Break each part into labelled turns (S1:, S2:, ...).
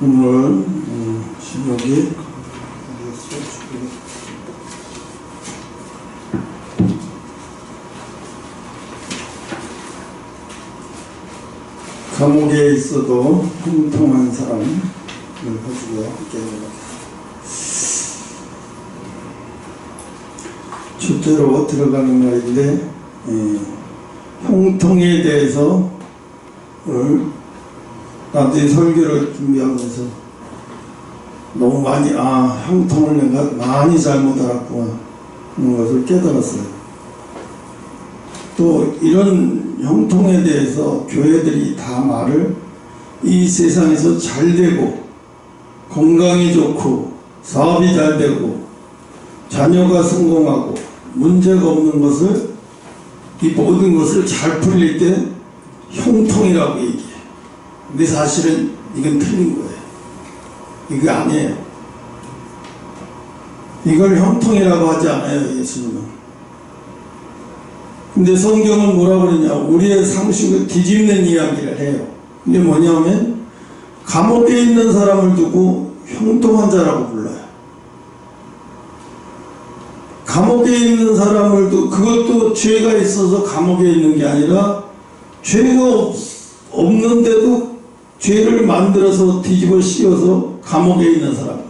S1: 오늘 제목이 감옥에 있어도 형통한 사람을 가지고 함께 주제로 들어가는 말인데, 형통에 대해서 나도 이 설교를 준비하면서 너무 많이 형통을 내가 많이 잘못 알았구나 하는 것을 깨달았어요. 또 이런 형통에 대해서 교회들이 다 말을 이 세상에서 잘 되고 건강이 좋고 사업이 잘 되고 자녀가 성공하고 문제가 없는 것을, 이 모든 것을 잘 풀릴 때 형통이라고 얘기해. 근데 사실은 이건 틀린 거예요. 이게 아니에요. 이걸 형통이라고 하지 않아요, 예수님은. 근데 성경은 뭐라고 그러냐, 우리의 상식을 뒤집는 이야기를 해요. 이게 뭐냐면 감옥에 있는 사람을 두고 형통한 자라고 불러요. 감옥에 있는 사람을 두고, 그것도 죄가 있어서 감옥에 있는 게 아니라 죄가 없는데도 죄를 만들어서 뒤집어 씌워서 감옥에 있는 사람.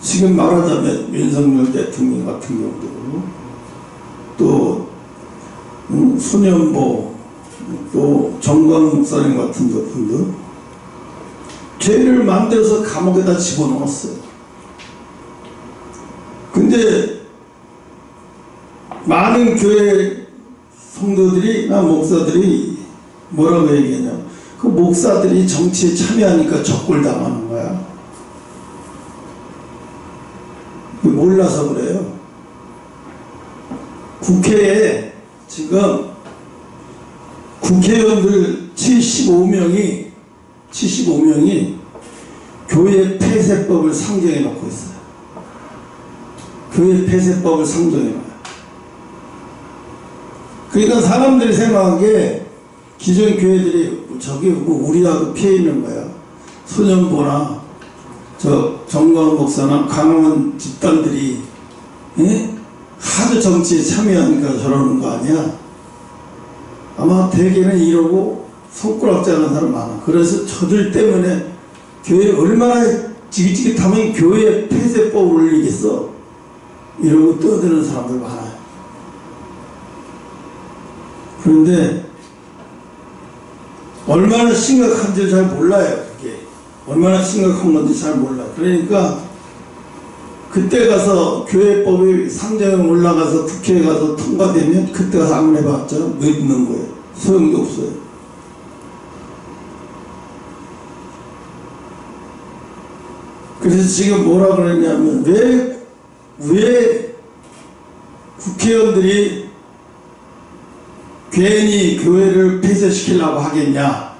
S1: 지금 말하자면 윤석열 대통령 같은 경우도, 또 손현보, 또 정광 목사님 같은 분도 죄를 만들어서 감옥에다 집어넣었어요. 근데 많은 교회 성도들이나 목사들이 뭐라고 얘기하냐, 그 목사들이 정치에 참여하니까 적골당하는 거야. 몰라서 그래요. 국회에 지금 국회의원들 75명이 교회 폐쇄법을 상정해 놓고 있어요. 교회 폐쇄법을 상정해 놔요. 그러니까 사람들이 생각하기에 기존 교회들이 저기 우리하고 피해 있는 거야. 손현보나 저 정광훈 목사나 강원 집단들이 하도 정치에 참여하니까 저러는 거 아니야. 아마 대개는 이러고 손가락질하는 사람 많아. 그래서 저들 때문에 교회 얼마나 지긋지긋하면 교회 폐쇄법을 올리겠어, 이러고 떠드는 사람들 많아요. 그런데 얼마나 심각한지 잘 몰라요. 그게 얼마나 심각한 건지 잘 몰라요. 그러니까 그때 가서 교회법이 상정에 올라가서 국회에 가서 통과되면 그때 가서 안 해봤자 늦는 거예요. 소용도 없어요. 그래서 지금 뭐라 그러냐면, 왜 국회의원들이 괜히 교회를 폐쇄시키려고 하겠냐.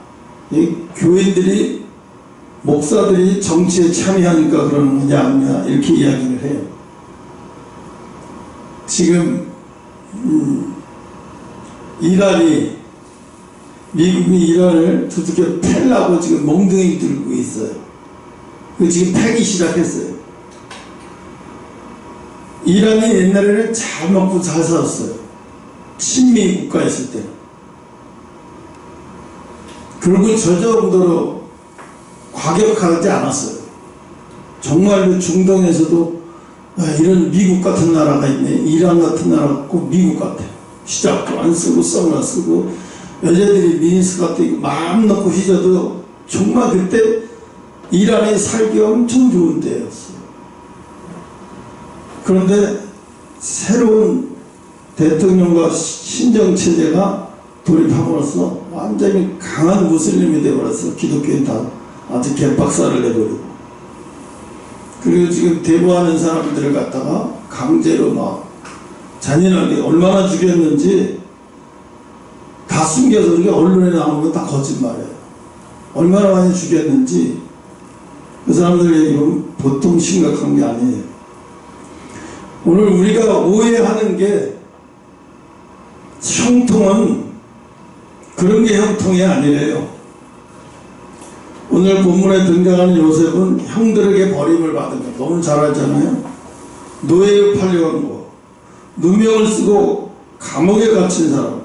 S1: 이 교인들이, 목사들이 정치에 참여하니까 그러는 거냐 아니냐, 이렇게 이야기를 해요. 지금 미국이 이란을 두들겨 패려고 지금 몽둥이 들고 있어요. 지금 패기 시작했어요. 이란이 옛날에는 잘 먹고 잘 살았어요. 친미 국가였을 때. 그리고 저 정도로 과격하지 않았어요. 정말로 중동에서도 이런 미국 같은 나라가 있네, 이란 같은 나라가 꼭 미국 같아요. 히잡도 안 쓰고 썸을 쓰고 여자들이 미니스커트 입고 마음 놓고 휘져도 정말 그때 이란에 살기 엄청 좋은 때였어요. 그런데 새로운 대통령과 신정체제가 돌입함으로써 완전히 강한 무슬림이 되어버렸어. 기독교인 다 아주 개박살을 내버리고. 그리고 지금 대부하는 사람들을 갖다가 강제로 막 잔인하게 얼마나 죽였는지 다 숨겨서, 그렇게 언론에 나오는 건 다 거짓말이에요. 얼마나 많이 죽였는지 그 사람들 얘기는 보통 심각한 게 아니에요. 오늘 우리가 오해하는 게, 형통은 그런 게 형통이 아니래요. 오늘 본문에 등장하는 요셉은 형들에게 버림을 받은 거 너무 잘 알잖아요. 노예에 팔려간 거, 누명을 쓰고 감옥에 갇힌 사람.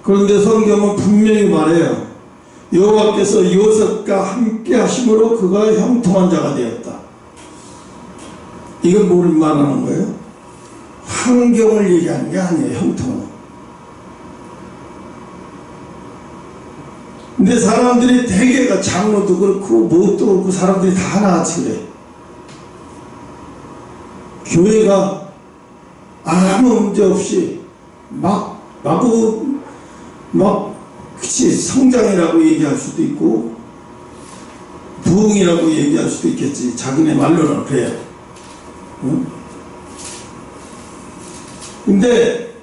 S1: 그런데 성경은 분명히 말해요. 여호와께서 요셉과 함께 하심으로 그가 형통한 자가 되었다. 이건 뭘 말하는 거예요? 환경을 얘기하는 게 아니에요. 형통은. 근데 사람들이 대개가 장로도 그렇고 무엇도 그렇고 사람들이 다 하나같이 그래. 교회가 아무 문제 없이 그치 성장이라고 얘기할 수도 있고 부흥이라고 얘기할 수도 있겠지. 자기네 말로는 그래요. 응? 근데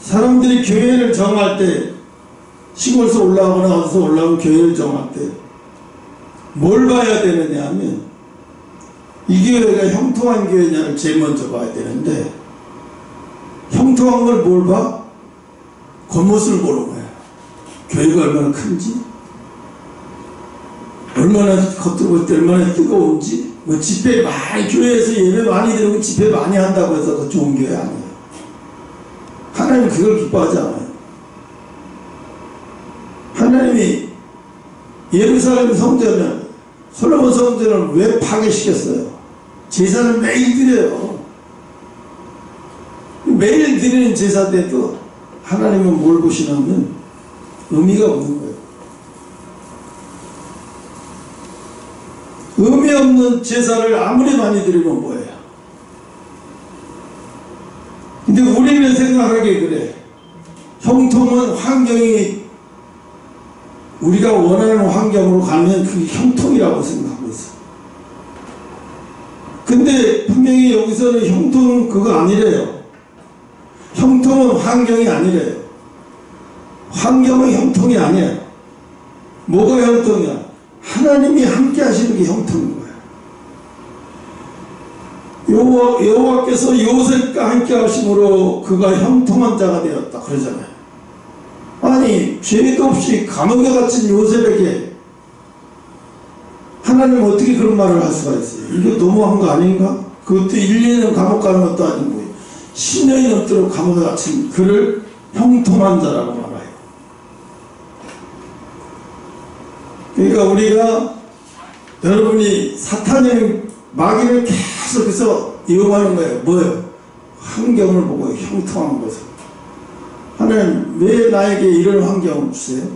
S1: 사람들이 교회를 정할 때 시골에서 올라오거나 어디서 올라온 교회를 정할 때 뭘 봐야 되느냐 하면 이 교회가 형통한 교회냐를 제일 먼저 봐야 되는데 형통한 걸 뭘 봐? 겉모습을 보는 거야. 교회가 얼마나 큰지, 얼마나 겉으로 볼 때 얼마나 뜨거운지, 뭐 집회 많이, 교회에서 예배 많이 드리고 집회 많이 한다고 해서 그 좋은 교회 아니에요. 하나님은 그걸 기뻐하지 않아요. 하나님이 예루살렘 성전을, 솔로몬 성전을 왜 파괴시켰어요? 제사를 매일 드려요. 매일 드리는 제사 때도 하나님은 뭘 보시냐면 의미가 없는 거예요. 의미 없는 제사를 아무리 많이 드리면 뭐예요? 근데 우리는 생각하게 그래. 형통은 환경이 우리가 원하는 환경으로 가면 그게 형통이라고 생각하고 있어. 근데 분명히 여기서는 형통은 그거 아니래요. 형통은 환경이 아니래요. 환경은 형통이 아니에요. 뭐가 형통이야? 하나님이 함께 하시는 게 형통인 거예요. 여호와께서 요셉과 함께 하심으로 그가 형통한 자가 되었다 그러잖아요. 아니 죄도 없이 감옥에 갇힌 요셉에게 하나님 어떻게 그런 말을 할 수가 있어요? 이게 너무한 거 아닌가? 그것도 1, 2년 감옥 가는 것도 아니고 10년이 넘도록 감옥에 갇힌 그를 형통한 자라고 말해요. 그러니까 우리가 여러분이 사탄이 마귀를 계속해서 이용하는 거예요. 뭐예요? 환경을 보고 형통한 것을. 하나님 왜 나에게 이런 환경을 주세요?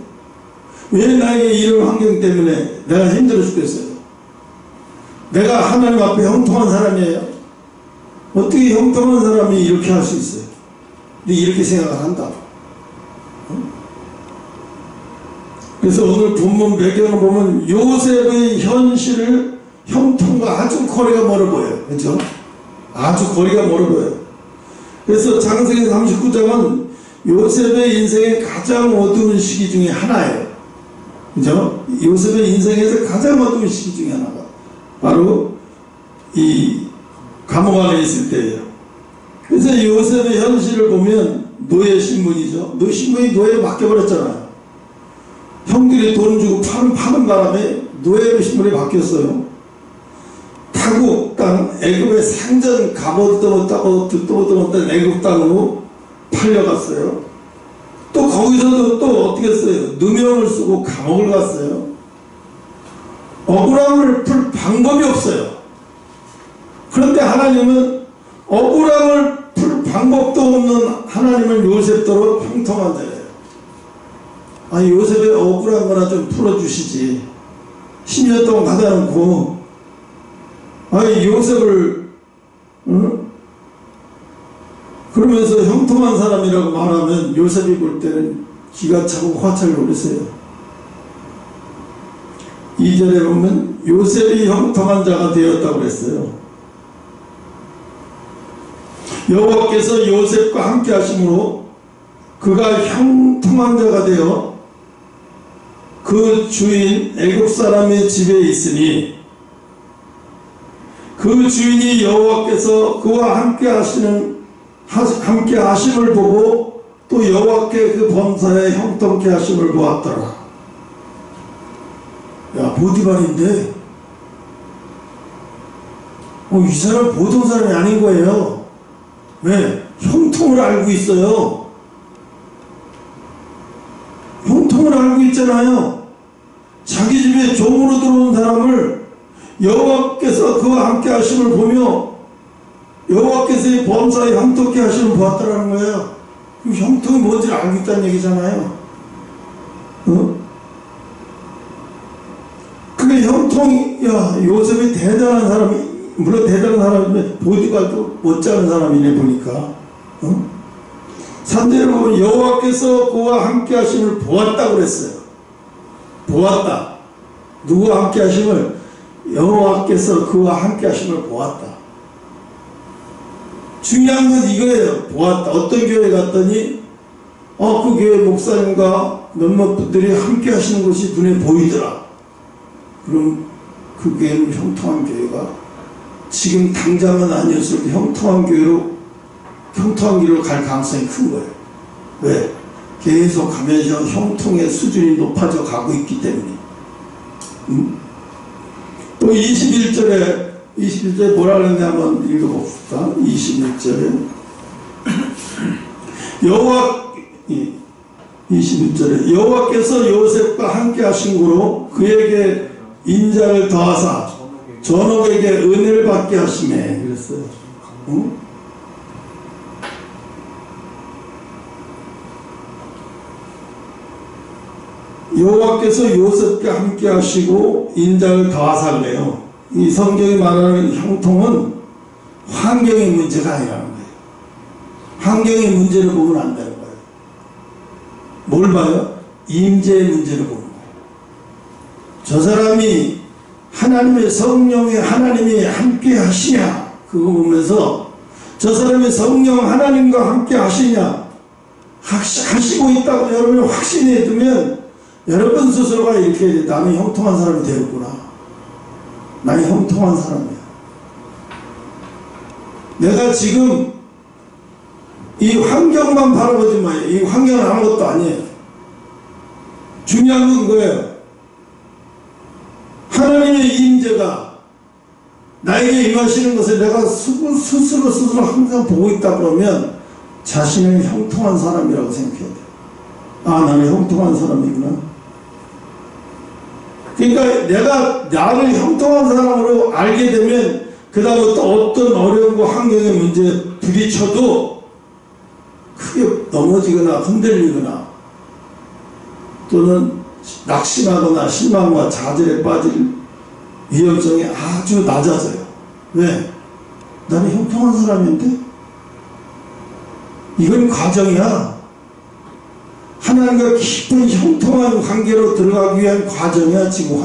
S1: 왜 나에게 이런 환경 때문에 내가 힘들어 죽겠어요? 내가 하나님 앞에 형통한 사람이에요? 어떻게 형통한 사람이 이렇게 할 수 있어요? 근데 이렇게 생각을 한다. 그래서 오늘 본문 배경을 보면 요셉의 현실을 형통과 아주 거리가 멀어 보여요. 그렇죠? 아주 거리가 멀어 보여요. 그래서 창세기 39장은 요셉의 인생의 가장 어두운 시기 중에 하나예요. 그죠? 요셉의 인생에서 가장 어두운 시기 중에 하나가 바로 이 감옥 안에 있을 때예요. 그래서 요셉의 현실을 보면 노예 신분이죠. 신분이 노예로 바뀌어버렸잖아요. 형들이 돈 주고 파는 바람에 노예로 신분이 바뀌었어요. 타국 땅 애굽의 상전 갑옷 떠먹던 애굽 땅으로 팔려갔어요. 또 거기서도 또 어떻게 했어요? 누명을 쓰고 감옥을 갔어요. 억울함을 풀 방법이 없어요. 그런데 하나님은 억울함을 풀 방법도 없는 하나님을 요셉도로 형통한 자예요. 아니 요셉의 억울한 거나 좀 풀어주시지. 10년 동안 가다 놓고 아니 요셉을 그러면서 형통한 사람이라고 말하면 요셉이 볼 때는 기가 차고 화차를 오르세요. 2절에 보면 요셉이 형통한 자가 되었다고 그랬어요. 여호와께서 요셉과 함께 하심으로 그가 형통한 자가 되어 그 주인 애굽 사람의 집에 있으니 그 주인이 여호와께서 그와 함께 하심을 보고 또 여호와께 그 범사에 형통케 하심을 보았더라. 야, 보디발인데, 이 사람 보통 사람이 아닌 거예요. 왜? 형통을 알고 있어요. 형통을 알고 있잖아요. 자기 집에 종으로 들어온 사람을 여호와께서 그와 함께 하심을 보며 여호와께서의 범사에 형통케 하심을 보았다라는 거예요. 그럼 형통이 뭔지를 알고 있다는 얘기잖아요. 그게 형통이, 야, 요셉이 대단한 사람이, 물론 대단한 사람이면 보디발도 못자는 사람이네 보니까. 3절에 보면 여호와께서 그와 함께 하심을 보았다고 그랬어요. 보았다. 누구와 함께 하심을? 여호와께서 그와 함께 하심을 보았다. 중요한 건 이거예요. 보았다. 어떤 교회 갔더니 그 교회 목사님과 몇몇 분들이 함께 하시는 것이 눈에 보이더라. 그럼 그 교회는 형통한 교회가, 지금 당장은 아니었을 때 형통한 교회로, 형통한 길로 갈 가능성이 큰 거예요. 왜? 계속 가면서 형통의 수준이 높아져 가고 있기 때문에. 또 21절에 뭐라 그랬냐 한번 읽어봅시다. 21절에 21절에 여호와께서 요셉과 함께 하신 고로 그에게 인자를 더하사 전옥에게 은혜를 받게 하시매 그랬어요. 여호와께서 요셉과 함께 하시고 인자를 더하사 그래요. 이 성경이 말하는 형통은 환경의 문제가 아니라는 거예요. 환경의 문제를 보면 안 되는 거예요. 뭘 봐요? 임재의 문제를 보는 거예요. 저 사람이 하나님의 성령의 하나님이 함께 하시냐, 그거 보면서 저 사람이 성령 하나님과 함께 하시냐, 하시고 있다고 여러분이 확신해 두면 여러분 스스로가 이렇게, 나는 형통한 사람이 되었구나. 나는 형통한 사람이야. 내가 지금 이 환경만 바라보지 마요. 이 환경은 아무것도 아니에요. 중요한 건 그거예요. 하나님의 임재가 나에게 임하시는 것을 내가 스스로 항상 보고 있다 그러면 자신을 형통한 사람이라고 생각해야 돼요. 아, 나는 형통한 사람이구나. 그러니까 내가 나를 형통한 사람으로 알게 되면 그 다음부터 어떤 어려움과 환경의 문제에 부딪혀도 크게 넘어지거나 흔들리거나 또는 낙심하거나 실망과 좌절에 빠질 위험성이 아주 낮아져요. 왜? 나는 형통한 사람인데? 이건 과정이야. 하나님과 깊은 형통한 관계로 들어가기 위한 과정이야. 지금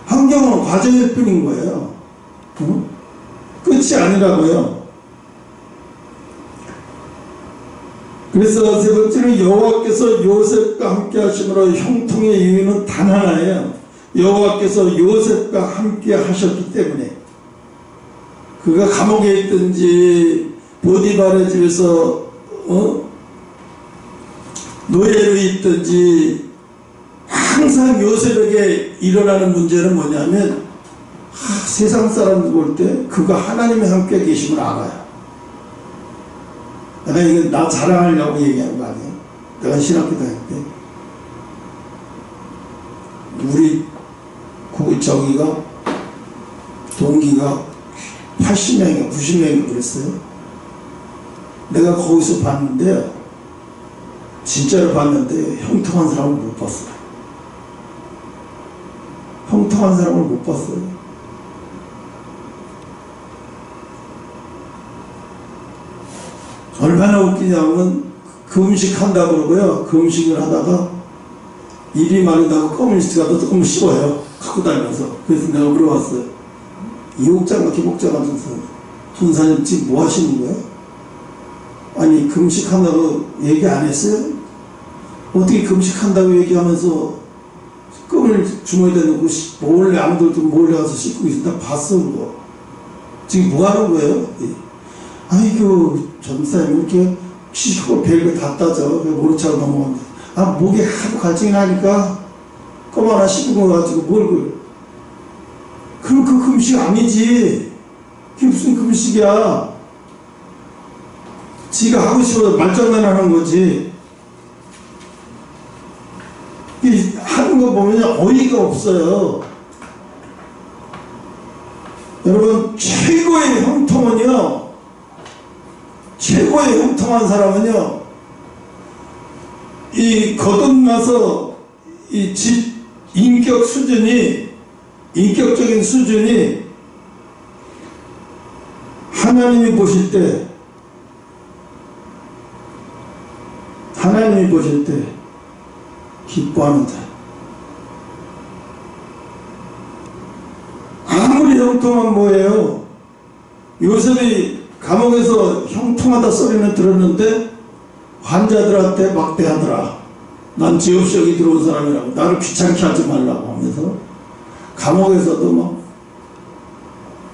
S1: 환경은 과정일 뿐인 거예요. 끝이 아니라고요. 그래서 세 번째는 여호와께서 요셉과 함께 하심으로 형통의 이유는 단 하나예요. 여호와께서 요셉과 함께 하셨기 때문에. 그가 감옥에 있든지 보디발의 집에서 노예로 있든지 항상 요셉에게 일어나는 문제는 뭐냐면 세상 사람들 볼 때 그가 하나님의 함께 계심을 알아요. 내가 이거 나 자랑하려고 얘기하는 거 아니에요. 내가 신학교 다닐 때 우리 저기가 동기가 80명인가 90명인가 그랬어요. 내가 거기서 봤는데 진짜로 봤는데 형통한 사람을 못 봤어요. 형통한 사람을 못 봤어요. 얼마나 웃기냐면 그 음식 한다고 그러고요. 그 음식을 하다가 일이 많이다고 커뮤니스트가 조금 씹어요. 갖고 다니면서. 그래서 내가 물어봤어요. 이옥장과 김옥장 같은 전사님 지금 뭐 하시는 거예요? 아니 금식한다고 얘기 안 했어요? 어떻게 금식한다고 얘기하면서 껌을 주머니에 넣고 몰래 아무들도 몰래 가서 씻고 있다 봤어. 그거 지금 뭐 하는 거예요? 아이고 전사님 이렇게 씻고 별거 다 따져 모른 척 넘어갔는데 목에 하도 갈증이 나니까 껌 하나 씹은 거 가지고 뭘 그럼 그 금식 아니지. 그게 무슨 금식이야. 지가 하고 싶어서 말장난 하는 거지. 하는 거 보면 어이가 없어요. 여러분, 최고의 형통은요, 최고의 형통한 사람은요, 이 거듭나서 이 인격 수준이, 인격적인 수준이 하나님이 보실 때 기뻐하는 자. 아무리 형통한 뭐예요? 요셉이 감옥에서 형통하다 소리는 들었는데 환자들한테 막대하더라. 난 지업시역이 들어온 사람이라고, 나를 귀찮게 하지 말라고 하면서 감옥에서도 막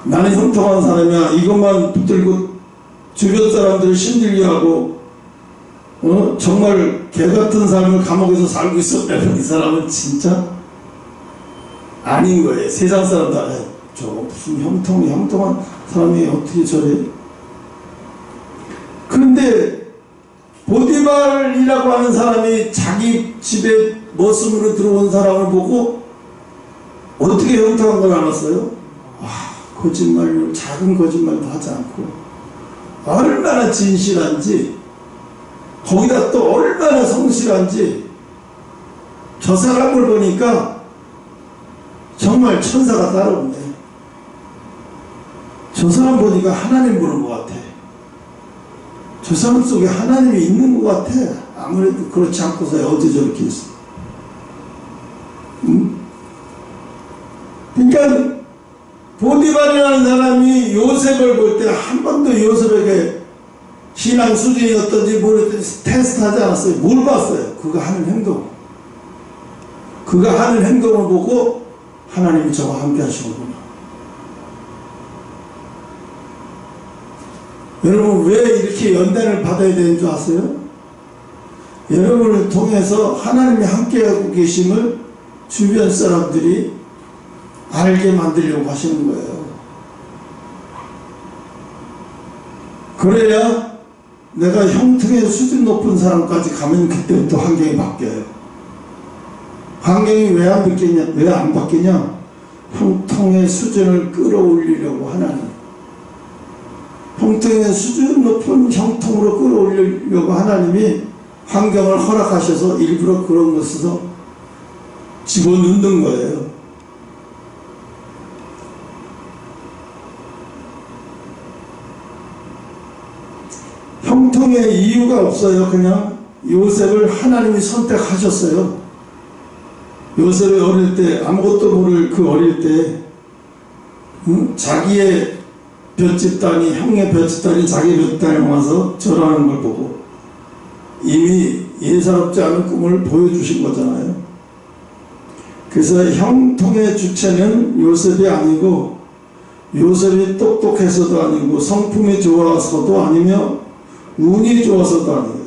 S1: 나는 형통한 사람이야 이것만 붙들고 주변 사람들을 힘들게 하고 정말 개같은 삶을 감옥에서 살고 있었다면 이 사람은 진짜 아닌 거예요. 세상 사람들 저 무슨 형통한 사람이 어떻게 저래. 그런데 보디발이라고 하는 사람이 자기 집에 머슴으로 들어온 사람을 보고 어떻게 형통한 걸 알았어요? 거짓말로, 작은 거짓말도 하지 않고 얼마나 진실한지, 거기다 또 얼마나 성실한지, 저 사람을 보니까 정말 천사가 따라오네. 저 사람 보니까 하나님 보는 것 같아. 저 사람 속에 하나님이 있는 것 같아. 아무래도 그렇지 않고서 어제 저렇게 했어. 그러니까 보디발이라는 사람이 요셉을 볼 때 한 번도 요셉에게 신앙 수준이 어떤지 모르겠더니 테스트하지 않았어요. 뭘 봤어요? 그가 하는 행동. 그가 하는 행동을 보고 하나님이 저와 함께 하시는구나. 여러분, 왜 이렇게 연단을 받아야 되는 줄 아세요? 여러분을 통해서 하나님이 함께하고 계심을 주변 사람들이 알게 만들려고 하시는 거예요. 그래야 내가 형통의 수준 높은 사람까지 가면 그때부터 환경이 바뀌어요. 환경이 왜 안 바뀌냐? 형통의 수준을 끌어올리려고 하나님. 형통의 수준 높은 형통으로 끌어올리려고 하나님이 환경을 허락하셔서 일부러 그런 것을 집어넣는 거예요. 형통의 이유가 없어요. 그냥 요셉을 하나님이 선택하셨어요. 요셉이 어릴 때, 아무것도 모를 그 어릴 때, 자기의 볏집단이, 형의 볏집단이 자기 볏집단에 와서 절하는 걸 보고 이미 예사롭지 않은 꿈을 보여주신 거잖아요. 그래서 형통의 주체는 요셉이 아니고, 요셉이 똑똑해서도 아니고, 성품이 좋아서도 아니며, 운이 좋아서도 아니에요.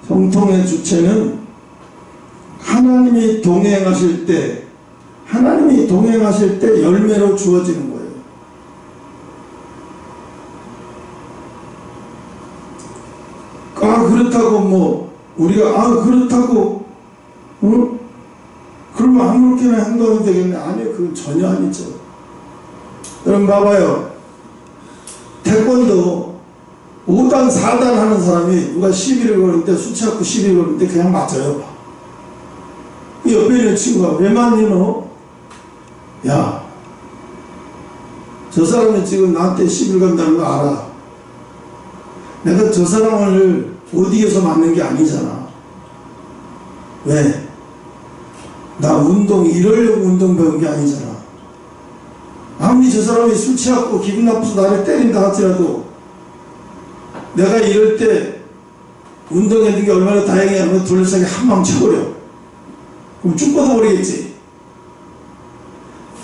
S1: 형통의 주체는 하나님이 동행하실 때 열매로 주어지는 거예요. 그렇다고 우리가 그렇다고 그러면 아무렇게나 행동이 되겠네. 아니요, 그건 전혀 아니죠. 여러분 봐봐요. 태권도 5단 4단 하는 사람이 누가 시비를 거는데, 술 취하고 시비를 거는데 그냥 맞아요. 옆에 있는 친구가 왜 맞니 너? 야, 저 사람이 지금 나한테 시비를 건다는 거 알아. 내가 저 사람을 어디에서 맞는 게 아니잖아. 왜? 나 이러려고 운동 배운 게 아니잖아. 아무리 저 사람이 술 취하고 기분 나빠서 나를 때린다 할지라도 내가 이럴 때 운동했는 게 얼마나 다행이냐면 둘러싸기 한 방 쳐버려. 그럼 쭉 뻗어버리겠지.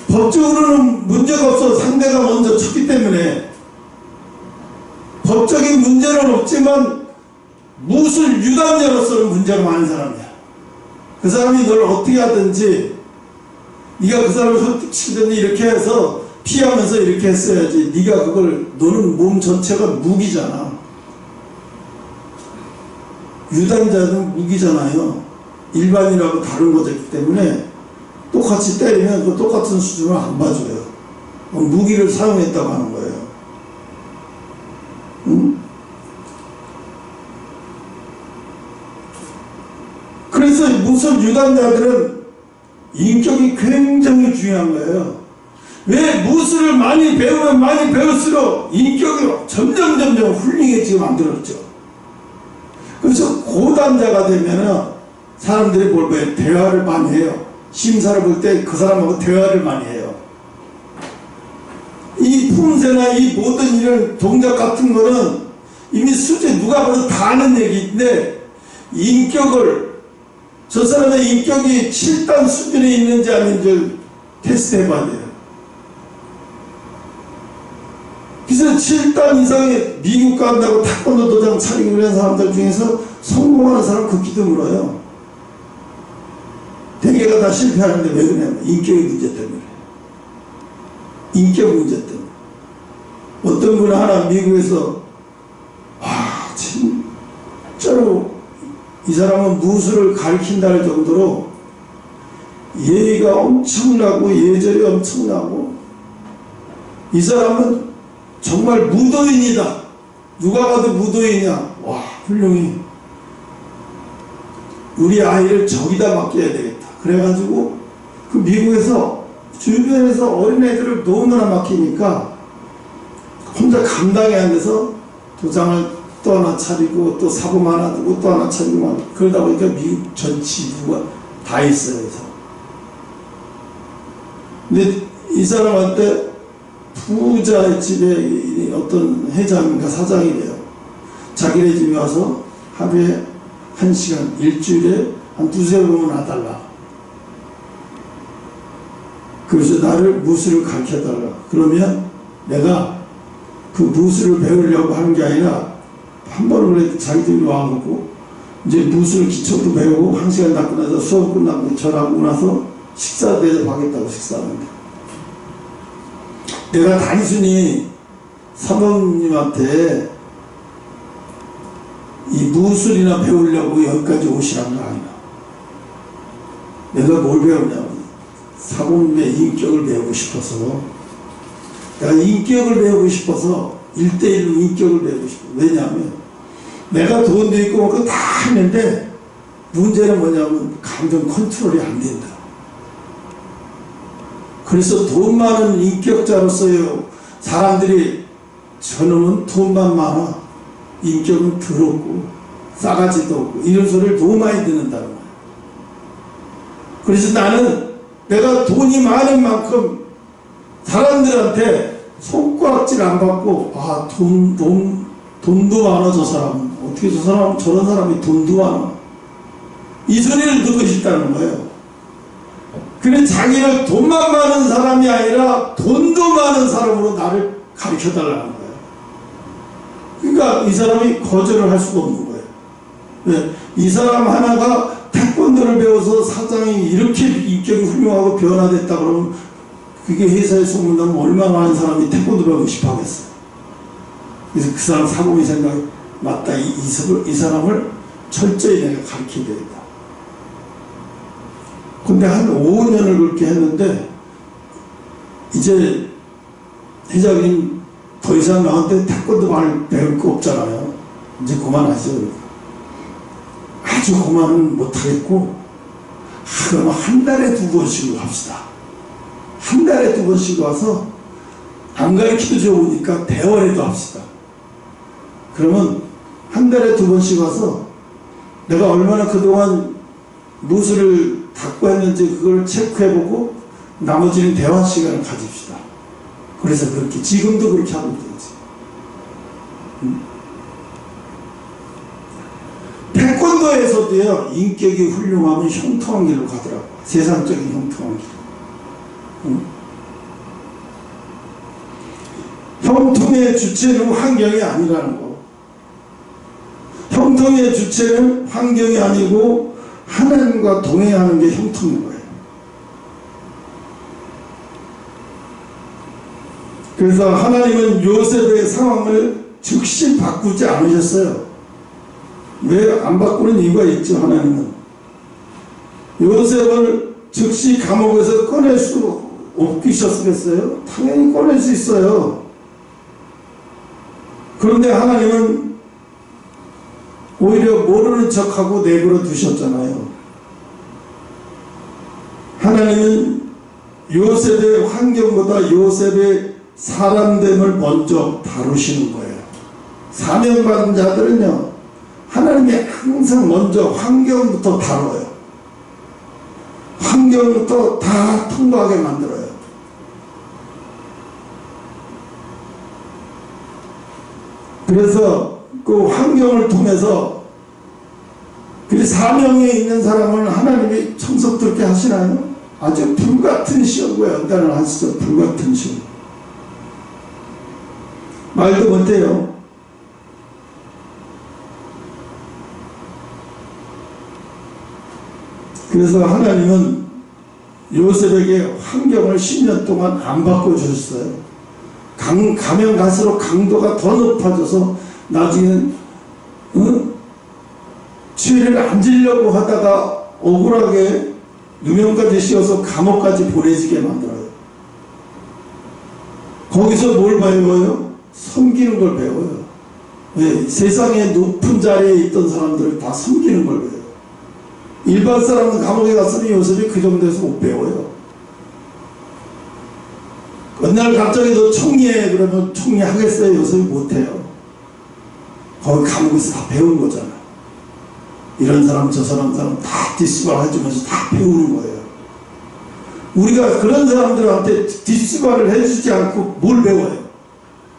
S1: 법적으로는 문제가 없어. 상대가 먼저 쳤기 때문에. 법적인 문제는 없지만 무술 유단자로서는 문제가 많은 사람이야. 그 사람이 널 어떻게 하든지 네가 그 사람을 설득시키더니 이렇게 해서 피하면서 이렇게 했어야지. 네가 그걸, 너는 몸 전체가 무기잖아. 유단자는 무기잖아요. 일반인하고 다른 거기 때문에 똑같이 때리면 그 똑같은 수준을 안 봐줘요. 무기를 사용했다고 하는 거예요. 응? 그래서 무슨 유단자들은 인격이 굉장히 중요한 거예요. 왜 무술을 많이 배우면 많이 배울수록 인격이 점점 훌륭해지게 만들었죠. 그래서 고단자가 되면은 사람들이 뭘 봐요? 대화를 많이 해요. 심사를 볼 때 그 사람하고 대화를 많이 해요. 이 품새나 이 모든 이런 동작 같은 거는 이미 수제 누가 봐도 다 아는 얘기인데, 인격을, 저 사람의 인격이 7단 수준에 있는지 아닌지 테스트 해봐야 돼요. 그래서 7단 이상의 미국 간다고 태권도 도장 차리고 이런 사람들 중에서 성공하는 사람 극히 드물어요. 대개가 다 실패하는데 왜 그러냐면 인격의 문제 때문에. 인격 문제 때문에. 어떤 분 하나 미국에서 진짜로 이 사람은 무술을 가르친다 할 정도로 예의가 엄청나고 예절이 엄청나고, 이 사람은 정말 무도인이다. 누가 봐도 무도인이야. 와, 훌륭해. 우리 아이를 저기다 맡겨야 되겠다. 그래가지고 그 미국에서 주변에서 어린애들을 너무나 맡기니까 혼자 감당이 안 돼서 도장을 또 하나 차리고 또 사범 하나 두고 또 하나 차리고, 그러다 보니까 미국 전 지부가 다 있어요. 그래서. 근데 이 사람한테 부자의 집에 어떤 회장인가 사장이 돼요. 자기네 집에 와서 하루에 1시간, 일주일에 한 두세 번은 와달라. 그래서 나를 무술을 가르쳐달라. 그러면 내가 그 무술을 배우려고 하는 게 아니라 한 번은 그래 자기들이 와갖고 이제 무술 기초도 배우고 1시간 다 끝나서 수업 끝나고 전하고 나서 식사 대접하겠다고 식사하는데, 내가 단순히 사모님한테 이 무술이나 배우려고 여기까지 오시란 거 아니야. 내가 뭘 배우냐면 사모님의 인격을 배우고 싶어서, 내가 인격을 배우고 싶어서 1대1로 인격을 배우고 싶어. 왜냐하면 내가 돈도 있고 그거 다 했는데 문제는 뭐냐면 감정 컨트롤이 안 된다. 그래서 돈 많은 인격자로서요, 사람들이 저놈은 돈만 많아, 인격은 더럽고 싸가지도 없고 이런 소리를 너무 많이 듣는다는 거예요. 그래서 나는 내가 돈이 많은 만큼 사람들한테 손가락질 안 받고, 돈도 많아 저 사람은, 어떻게 저런 사람이 돈도 많아, 이 소리를 듣고 싶다는 거예요. 그래, 자기를 돈만 많은 사람이 아니라 돈도 많은 사람으로 나를 가르쳐달라는 거예요. 그러니까 이 사람이 거절을 할 수가 없는 거예요. 네, 이 사람 하나가 태권도를 배워서 사장이 이렇게 인격이 훌륭하고 변화됐다 그러면 그게 회사에 소문나면 얼마나 많은 사람이 태권도 배우고 싶어 하겠어요. 그래서 그 사람 사고의 생각이 맞다. 이 사람을 철저히 내가 가르쳐야 되겠다. 근데 한 5년을 그렇게 했는데 이제 회장님 더 이상 나한테 태권도 말 배울 거 없잖아요. 이제 그만하죠. 아주 그만은 못하겠고, 그러면 한 달에 2번씩 합시다. 한 달에 2번씩 와서 안 가르치도 좋으니까 대화라도 합시다. 그러면 한 달에 2번씩 와서 내가 얼마나 그동안 무술을 닦고 했는지 그걸 체크해보고 나머지는 대화 시간을 가집시다. 그래서 그렇게 지금도 그렇게 하고 있지. 태권도에서도요, 인격이 훌륭하면 형통한 길로 가더라고. 세상적인 형통한 길. 형통의 주체는 환경이 아니라는 거. 형통의 주체는 환경이 아니고 하나님과 동행하는 게 형통인 거예요. 그래서 하나님은 요셉의 상황을 즉시 바꾸지 않으셨어요. 왜 안 바꾸는 이유가 있죠. 하나님은 요셉을 즉시 감옥에서 꺼낼 수 없으셨겠어요? 당연히 꺼낼 수 있어요. 그런데 하나님은 오히려 모르는 척하고 내버려 두셨잖아요. 하나님은 요셉의 환경보다 요셉의 사람됨을 먼저 다루시는 거예요. 사명받은 자들은요, 하나님이 항상 먼저 환경부터 다뤄요. 환경부터 다 통과하게 만들어요. 그래서 그 환경을 통해서 그 사명에 있는 사람을 하나님이 청석스럽게 하시나요? 아주 불같은 시험과 연단을 하시죠. 불같은 시험. 말도 못해요. 그래서 하나님은 요셉에게 환경을 10년 동안 안 바꿔주셨어요. 가면 갈수록 강도가 더 높아져서 나중에는 죄를 안 지려고 하다가 억울하게 누명까지 씌워서 감옥까지 보내지게 만들어요. 거기서 뭘 배워요? 섬기는 걸 배워요. 왜? 세상에 높은 자리에 있던 사람들을 다 섬기는 걸 배워요. 일반 사람은 감옥에 갔으니 요셉이 그 정도에서 못 배워요. 어느 날 갑자기 너 총리해 그러면 총리 하겠어요? 요셉이 못해요. 거기 감옥에서 다 배운 거잖아. 이런 사람 저 사람 다 디스발 해주면서 다 배우는 거예요. 우리가 그런 사람들한테 디스발을 해주지 않고 뭘 배워요?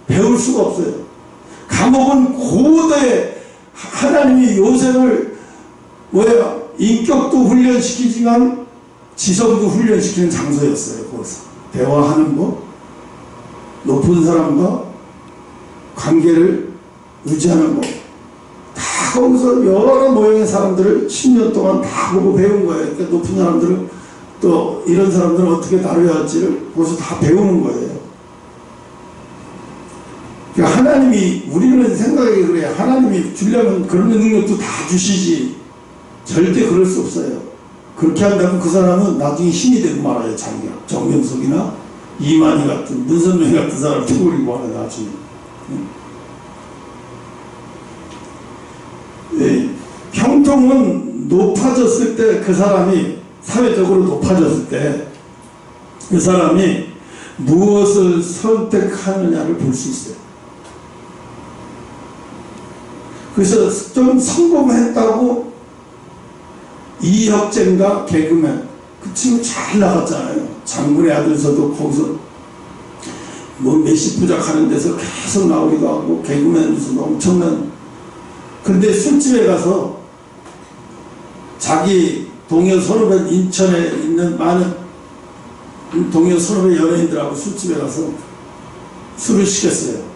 S1: 배울 수가 없어요. 감옥은 고대 하나님이 요셉을 인격도 훈련시키지만 지성도 훈련시키는 장소였어요. 거기서 대화하는 거, 높은 사람과 관계를 유지하는 거, 다 거기서 여러 모양의 사람들을 10년 동안 다 보고 배운 거예요. 그러니까 높은 사람들은 또 이런 사람들은 어떻게 다뤄야 할지를 거기서 다 배우는 거예요. 그러니까 하나님이, 우리는 생각이 그래요. 하나님이 주려면 그런 능력도 다 주시지. 절대 그럴 수 없어요. 그렇게 한다면 그 사람은 나중에 신이 되고 말아요. 자기가 정명석이나 이만희 같은 문선명 같은 사람 태우리고 말아요. 나중에. 네. 형통은 높아졌을 때 그 사람이, 사회적으로 높아졌을 때 그 사람이 무엇을 선택하느냐를 볼 수 있어요. 그래서 좀 성공했다고 이혁재인가 개그맨, 그 친구 잘 나갔잖아요. 장군의 아들서도 거기서 뭐 몇십 부작 하는 데서 계속 나오기도 하고 개그맨에서도 엄청난. 근데 술집에 가서 자기 동료 선후배, 인천에 있는 많은 동료 선후배 연예인들하고 술집에 가서 술을 시켰어요.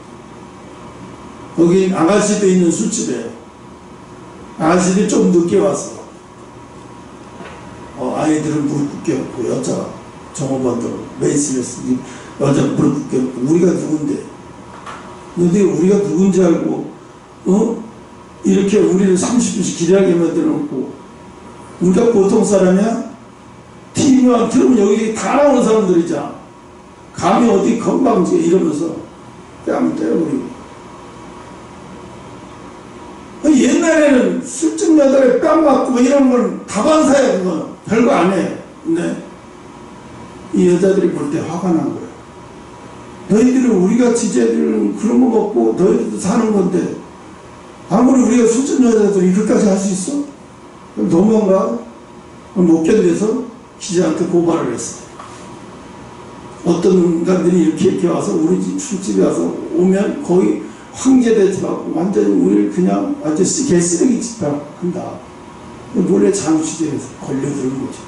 S1: 거기 아가씨도 있는 술집이에요. 아가씨들이 좀 늦게 왔어. 아이들은 무릎 꿇고 여자 종업원들 메이스레스 여자 무릎 꿇고 우리가 누군데? 근데 우리가 누군지 알고 이렇게 우리를 30분씩 기다리게 만들어놓고 우리가 보통 사람이야? TV만 들으면 여기 다 나오는 사람들이잖아. 감히 어디 건방지게 이러면서 뺨 때려버리고. 옛날에는 술집 여자를 뺨 맞고 뭐 이런 건 다반사야. 그건 별거 안 해. 근데 이 여자들이 볼 때 화가 난 거야. 너희들은 우리가 지제들은 그런 거 먹고 너희들도 사는 건데 아무리 우리가 술집 여자들이 이것까지 할 수 있어? 너무한가? 못 견뎌서 기자한테 고발을 했어. 어떤 인간들이 이렇게 와서 우리 집 술집에 와서 오면 거의 황제대집하고 완전히 우리를 그냥 아저씨 개쓰레기 집합 한다. 몰래 장우 취재해서 걸려들은 거죠.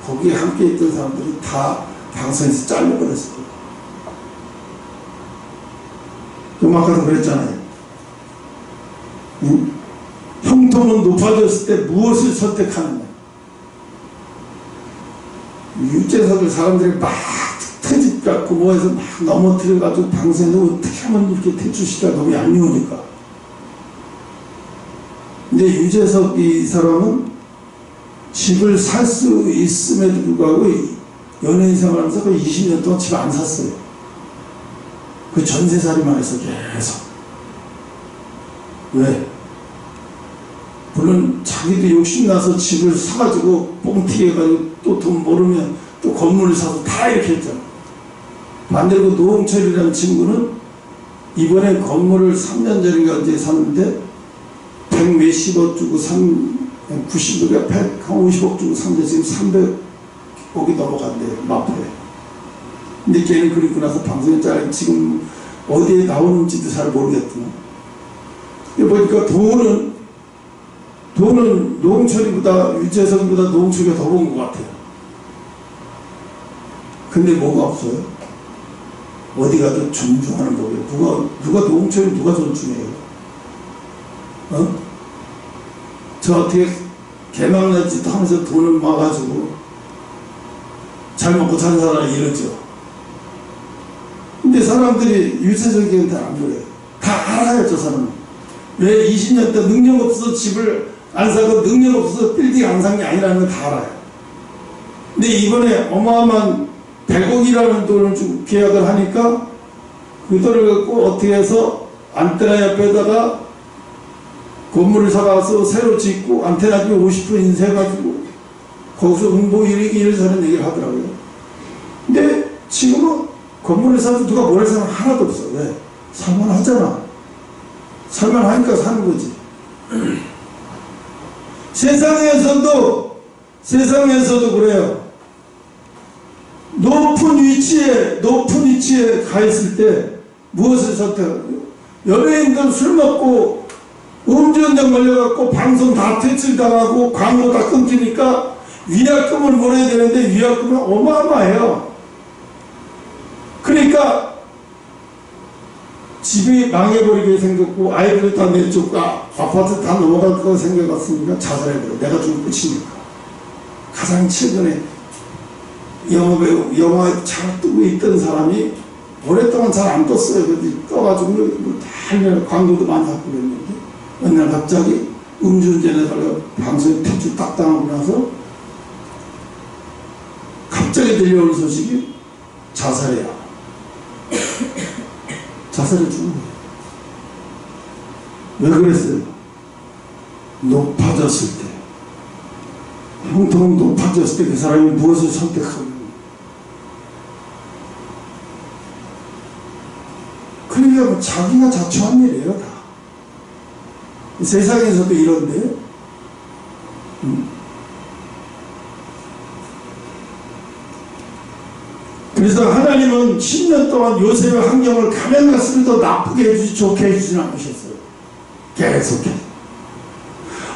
S1: 거기에 함께 있던 사람들이 다 방송에서 잘려버렸어요. 좀 아까도 그랬잖아요. 응? 형통은 높아졌을 때 무엇을 선택하느냐. 유재석을 사람들이 막 붙잡고 뭐해서 막 넘어뜨려가지고 방송에서 어떻게 하면 이렇게 퇴출시키가 너무 얄미우니까. 근데 유재석 이 사람은 집을 살 수 있음에도 불구하고 연예인 생활하면서 거의 20년 동안 집 안 샀어요. 그 전세살이만 해서 계속. 왜? 물론 자기도 욕심나서 집을 사가지고 뻥튀기 해가지고 또 돈 모르면 또 건물을 사서 다 이렇게 했잖아. 반대로 노홍철이라는 친구는 이번에 건물을 3년 전인가 이제 샀는데 100 몇십억 주고 90억에 150억 주고 샀는데 지금 300억이 넘어간대요. 마포에. 근데 걔는 그리고 나서 방송에 잘 지금 어디에 나오는지도 잘 모르겠더만. 보니까 돈은 노홍철이보다 유재석보다 노홍철이가 더 본 것 같아요. 근데 뭐가 없어요? 어디 가도 존중하는 법이에요. 누가 노홍철이 누가 존중해요? 어? 저 어떻게 개망난 짓 하면서 돈을 막아주고 잘 먹고 잘 살아 이러죠. 근데 사람들이 유재석이한테 안 그래요. 다 알아요, 저 사람은. 왜 20년 때 능력 없어서 집을 안 사고 능력 없어서 빌딩 안 산 게 아니라는 걸 다 알아요. 근데 이번에 어마어마한 100억이라는 돈을 주고 계약을 하니까 그 돈을 갖고 어떻게 해서 안테나 옆에다가 건물을 사가서 새로 짓고 안테나 비 50% 인쇄해가지고 거기서 홍보 이래저래 얘기를 하더라고요. 근데 지금은 건물을 사도 누가 뭐라 사람 하나도 없어. 왜? 살만하잖아. 살만하니까 사는 거지. 세상에서도 그래요. 높은 위치에 가 있을 때 무엇을 선택하고, 연예인들 술 먹고 음주운전 걸려갖고 방송 다 퇴출당하고 광고 다 끊기니까 위약금을 물어야 되는데 위약금은 어마어마해요. 그러니까 집이 망해버리게 생겼고 아이들 다 내쫓고 아파트 다 넘어갈 거 생겨갔으니까 자살해버려. 내가 좀 끝이니까. 가장 최근에 영화에 잘 뜨고 있던 사람이 오랫동안 잘 안 떴어요. 떠가지고 뭐 다 광고도 많이 하고 그랬는데 어느 날 갑자기 음주운전에다가 방송에 퇴출 딱 당하고 나서 갑자기 들려오는 소식이 자살이야. 자살해 죽은 거예요. 왜 그랬어요? 높아졌을 때, 형통이 높아졌을 때 그 사람이 무엇을 선택하고, 그러니까 뭐 자기가 자초한 일이에요, 다. 세상에서도 이런데, 그래서 하나님은 10년 동안 요셉의 환경을 가면 갈수록 더 나쁘게 해주지 좋게 해주지는 않으셨어요. 계속해서.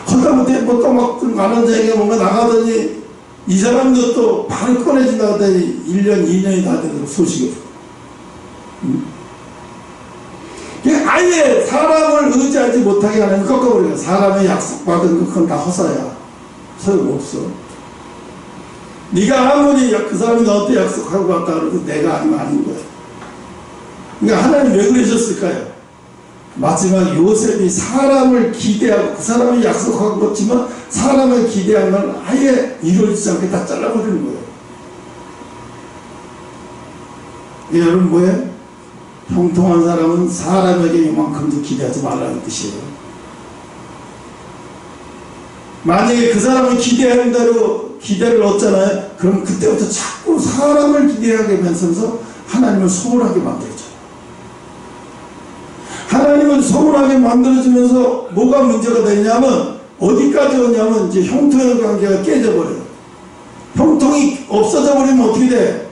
S1: 하다못해 뭐 또막 많은 자기가 뭔가 나가더니 이 사람도 또 발을 꺼내준다 하더니 1년, 2년이 다 되도록 소식이 없어요. 아예 사람을 의지하지 못하게 하는 꺾어버려요. 사람의 약속받은 거 그건 다 허사야. 소용없어. 네가 아무리 그 사람이 너한테 약속하고 갔다 그래도 내가 아니면 아닌 거야. 그러니까 하나님 왜 그러셨을까요? 마지막 요셉이 사람을 기대하고 그 사람이 약속하고 갔지만 사람을 기대한 건 아예 이루어지지 않게 다 잘라버리는 거예요. 여러분 뭐예요? 형통한 사람은 사람에게 이만큼도 기대하지 말라는 뜻이에요. 만약에 그 사람을 기대하는 대로 기대를 얻잖아요. 그럼 그때부터 자꾸 사람을 기대하게 하면서 하나님을 소홀하게 만들어줘요. 하나님을 소홀하게 만들어주면서 뭐가 문제가 되냐면 어디까지 오냐면 이제 형통의 관계가 깨져버려요. 형통이 없어져 버리면 어떻게 돼?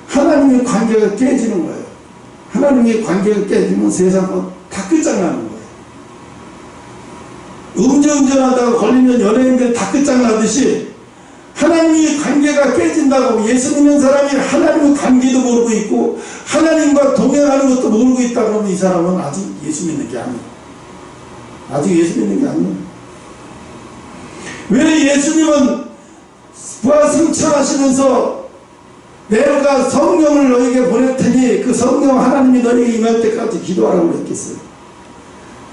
S1: 하나님의 관계가 깨지는 거예요. 하나님의 관계가 깨지면 세상은 다 끝장나는 거예요. 음주운전하다가 걸리면 연예인들 다 끝장나듯이 하나님의 관계가 깨진다고 예수 믿는 사람이 하나님의 관계도 모르고 있고 하나님과 동행하는 것도 모르고 있다 그러면 이 사람은 아직 예수 믿는 게 아니에요. 아직 예수 믿는 게 아니에요. 왜 예수님은 부활 승천하시면서 내가 성령을 너에게 보낼 테니 그 성령 하나님이 너에게 임할 때까지 기도하라고 그랬겠어요.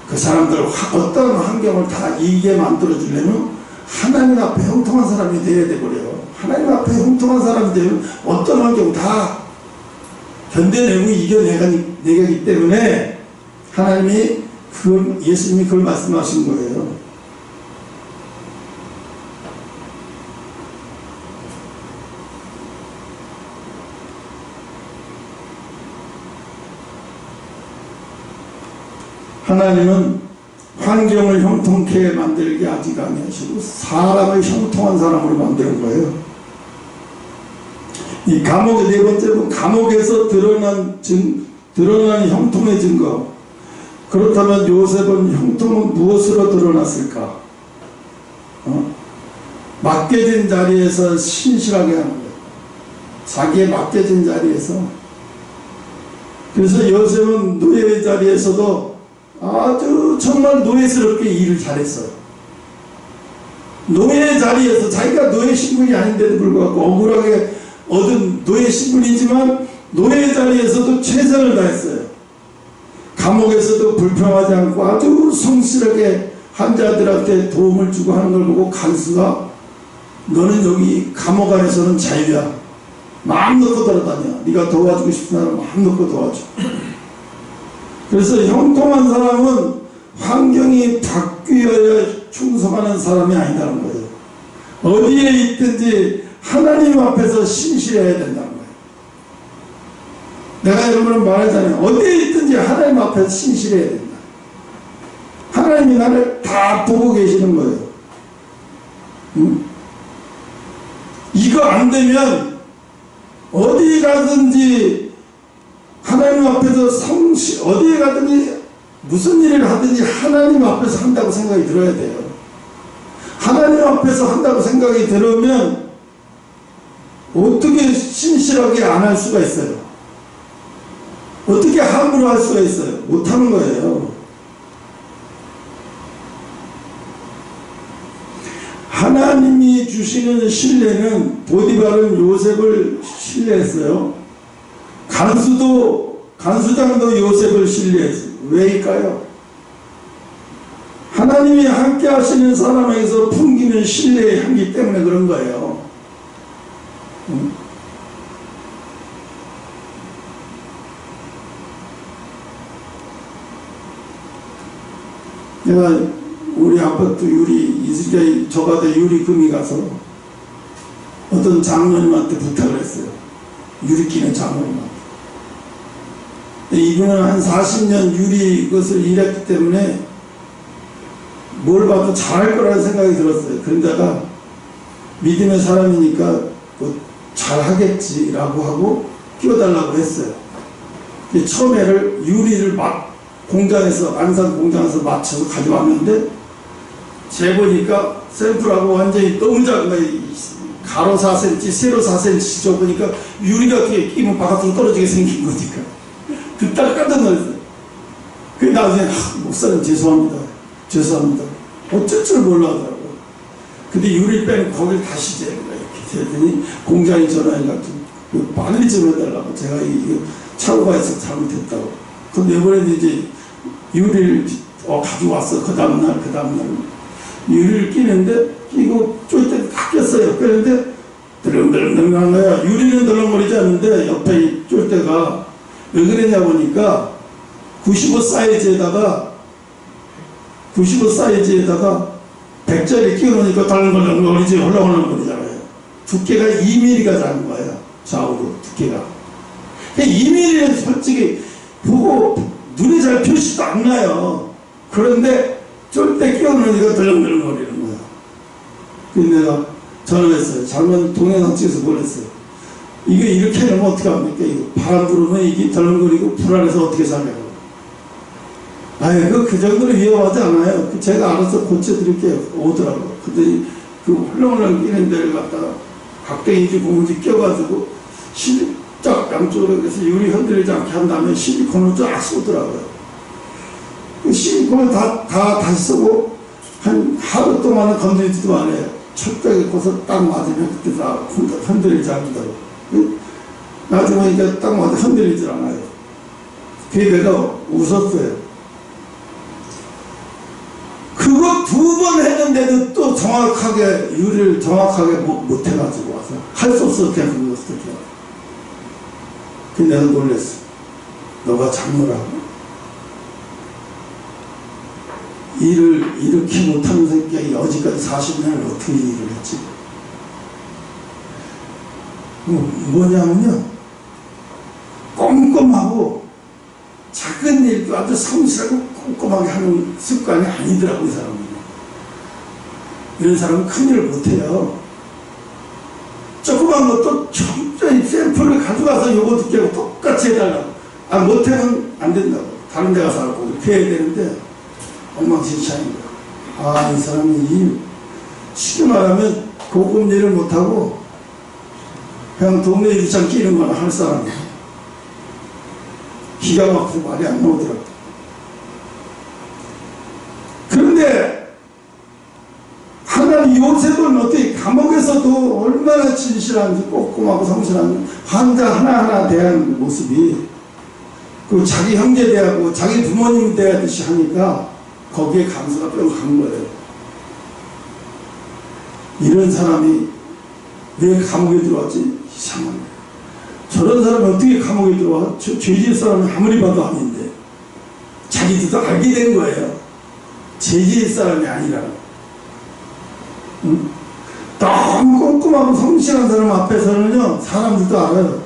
S1: 그 사람들 어떤 환경을 다 이기게 만들어주려면 하나님 앞에 형통한 사람이 되어야 돼버려요. 하나님 앞에 형통한 사람이 되면 어떤 환경 다 견뎌내고 이겨내기 때문에 하나님이 예수님이 그걸 말씀하신 거예요. 하나님은 환경을 형통케 만들게 아직 아니하시고 사람을 형통한 사람으로 만드는 거예요. 이 감옥의 네 번째는 감옥에서 드러난 형통의 증거. 그렇다면 요셉은 형통은 무엇으로 드러났을까? 맡겨진 자리에서 신실하게 하는 거예요. 자기의 맡겨진 자리에서. 그래서 요셉은 노예의 자리에서도 아주 정말 노예스럽게 일을 잘했어요. 노예 자리에서 자기가 노예 신분이 아닌데도 불구하고 억울하게 얻은 노예 신분이지만 노예 자리에서도 최선을 다했어요. 감옥에서도 불평하지 않고 아주 성실하게 환자들한테 도움을 주고 하는 걸 보고 간수가 너는 여기 감옥 안에서는 자유야. 마음 놓고 돌아다녀. 네가 도와주고 싶은 사람 마음 놓고 도와줘. 그래서 형통한 사람은 환경이 바뀌어야 충성하는 사람이 아니라는 거예요. 어디에 있든지 하나님 앞에서 신실해야 된다는 거예요. 내가 여러분을 말하잖아요. 어디에 있든지 하나님 앞에서 신실해야 된다. 하나님이 나를 다 보고 계시는 거예요. 이거 안 되면 어디 가든지 하나님 앞에서 어디에 가든지 무슨 일을 하든지 하나님 앞에서 한다고 생각이 들어야 돼요. 하나님 앞에서 한다고 생각이 들으면 어떻게 신실하게 안 할 수가 있어요? 어떻게 함부로 할 수가 있어요? 못하는 거예요. 하나님이 주시는 신뢰는 보디발은 요셉을 신뢰했어요. 간수장도 요셉을 신뢰했어요. 왜일까요? 하나님이 함께 하시는 사람에게서 풍기는 신뢰의 향기 때문에 그런 거예요. 내가 우리 아파트 이스라엘 저가대 유리금이 가서 어떤 장로님한테 부탁을 했어요. 유리 끼는 장로님한테. 이분은 한 40년 유리 것을 일했기 때문에 뭘 봐도 잘할 거라는 생각이 들었어요. 그런데가 믿음의 사람이니까 뭐 잘하겠지라고 하고 끼워달라고 했어요. 처음에를 유리를 공장에서 안산 공장에서 맞춰서 가져왔는데 재보니까 샘플하고 완전히 너무 작은 거예요. 가로 4cm, 세로 4cm 좁으니까 유리가 어떻게 끼면 바깥으로 떨어지게 생긴 거니까 그딱 깜짝 놀랐어요. 그 나중에 목사님 죄송합니다. 어쩔 줄 몰라 하더라고요. 근데 유리 빼는 거길 다시 재는 거예요. 이렇게 재더니 공장에 전화해가지고 빨리 좀 해달라고. 제가 이거 차고가 있어서 잘못했다고. 그럼 이번에 이제 유리를 가지고 왔어. 그 다음날 유리를 끼는데 끼고 쫄 때 다 꼈어요. 그런데 덜렁덜렁한 거야. 유리는 덜렁거리지 않는데 옆에 쫄 때가 왜 그랬냐 보니까 95 사이즈에다가 100짜리 끼워놓으니까 덜렁덜렁거리지 헐렁헐렁거리잖아요. 두께가 2mm가 작은 거예요. 좌우로 두께가. 2mm는 솔직히 보고 눈에 잘 표시도 안 나요. 그런데 쫄때 끼워놓으니까 덜렁덜렁거리는 거야. 그래서 내가 전화했어요. 작년 동영상 찍어서 보냈어요. 이게 이렇게 하면 어떻게 합니까? 이거 바람 불으면 이게 덜렁거리고 불안해서 어떻게 살려고. 그 정도로 위험하지 않아요. 제가 알아서 고쳐드릴게요. 오더라고요. 근데 그 헐렁헐렁 끼는 데를 갖다가 각대인지 고무지 껴가지고 딱 양쪽으로 해서 유리 흔들리지 않게 한 다음에 실리콘을 쫙 쏘더라고요. 그 실리콘을 다시 쓰고 한 하루 동안은 건드리지도 않아요. 철벽에 꽂아서 딱 맞으면 그때 다 흔들리지 않는다고. 나중에 이게 딱 맞아 흔들리질 않아요. 그게 내가 웃었어요. 그거 2번 했는데도 또 정확하게 유리를 정확하게 못 해가지고 와서 할 수 없어. 그냥 그거 어떻게. 근데 내가 놀랬어. 너가 장로라고? 일을 이렇게 못하는 새끼가 여지까지 40년을 어떻게 일을 했지? 뭐냐면요, 꼼꼼하고 작은 일도 아주 성실하고 꼼꼼하게 하는 습관이 아니더라고. 이 사람은. 이런 사람은 큰일을 못해요. 조그만 것도 천천히 샘플을 가져가서 요거 듣게 하고 똑같이 해달라고. 못하면 안 된다고. 다른 데 가서 하고 이렇게 해야 되는데 엉망진창인 거야. 이 사람이 쉽게 말하면 고급 일을 못하고 그냥 동네 유치장 끼는 거나 할 사람이야. 기가 막히고 말이 안 나오더라고. 그런데 하나님 요셉은 어떻게 감옥에서도 얼마나 진실한지 꼼꼼하고 성실한 환자 하나하나 대하는 모습이 그 자기 형제 대하고 자기 부모님 대하듯이 하니까 거기에 감수가 뿅 간 거예요. 이런 사람이 왜 감옥에 들어왔지? 이상한 거예요. 저런 사람이 어떻게 감옥에 들어와? 죄지을 사람은 아무리 봐도 아닌데 자기들도 알게 된 거예요. 죄지을 사람이 아니라. 응? 너무 꼼꼼하고 성실한 사람 앞에서는요, 사람들도 알아요.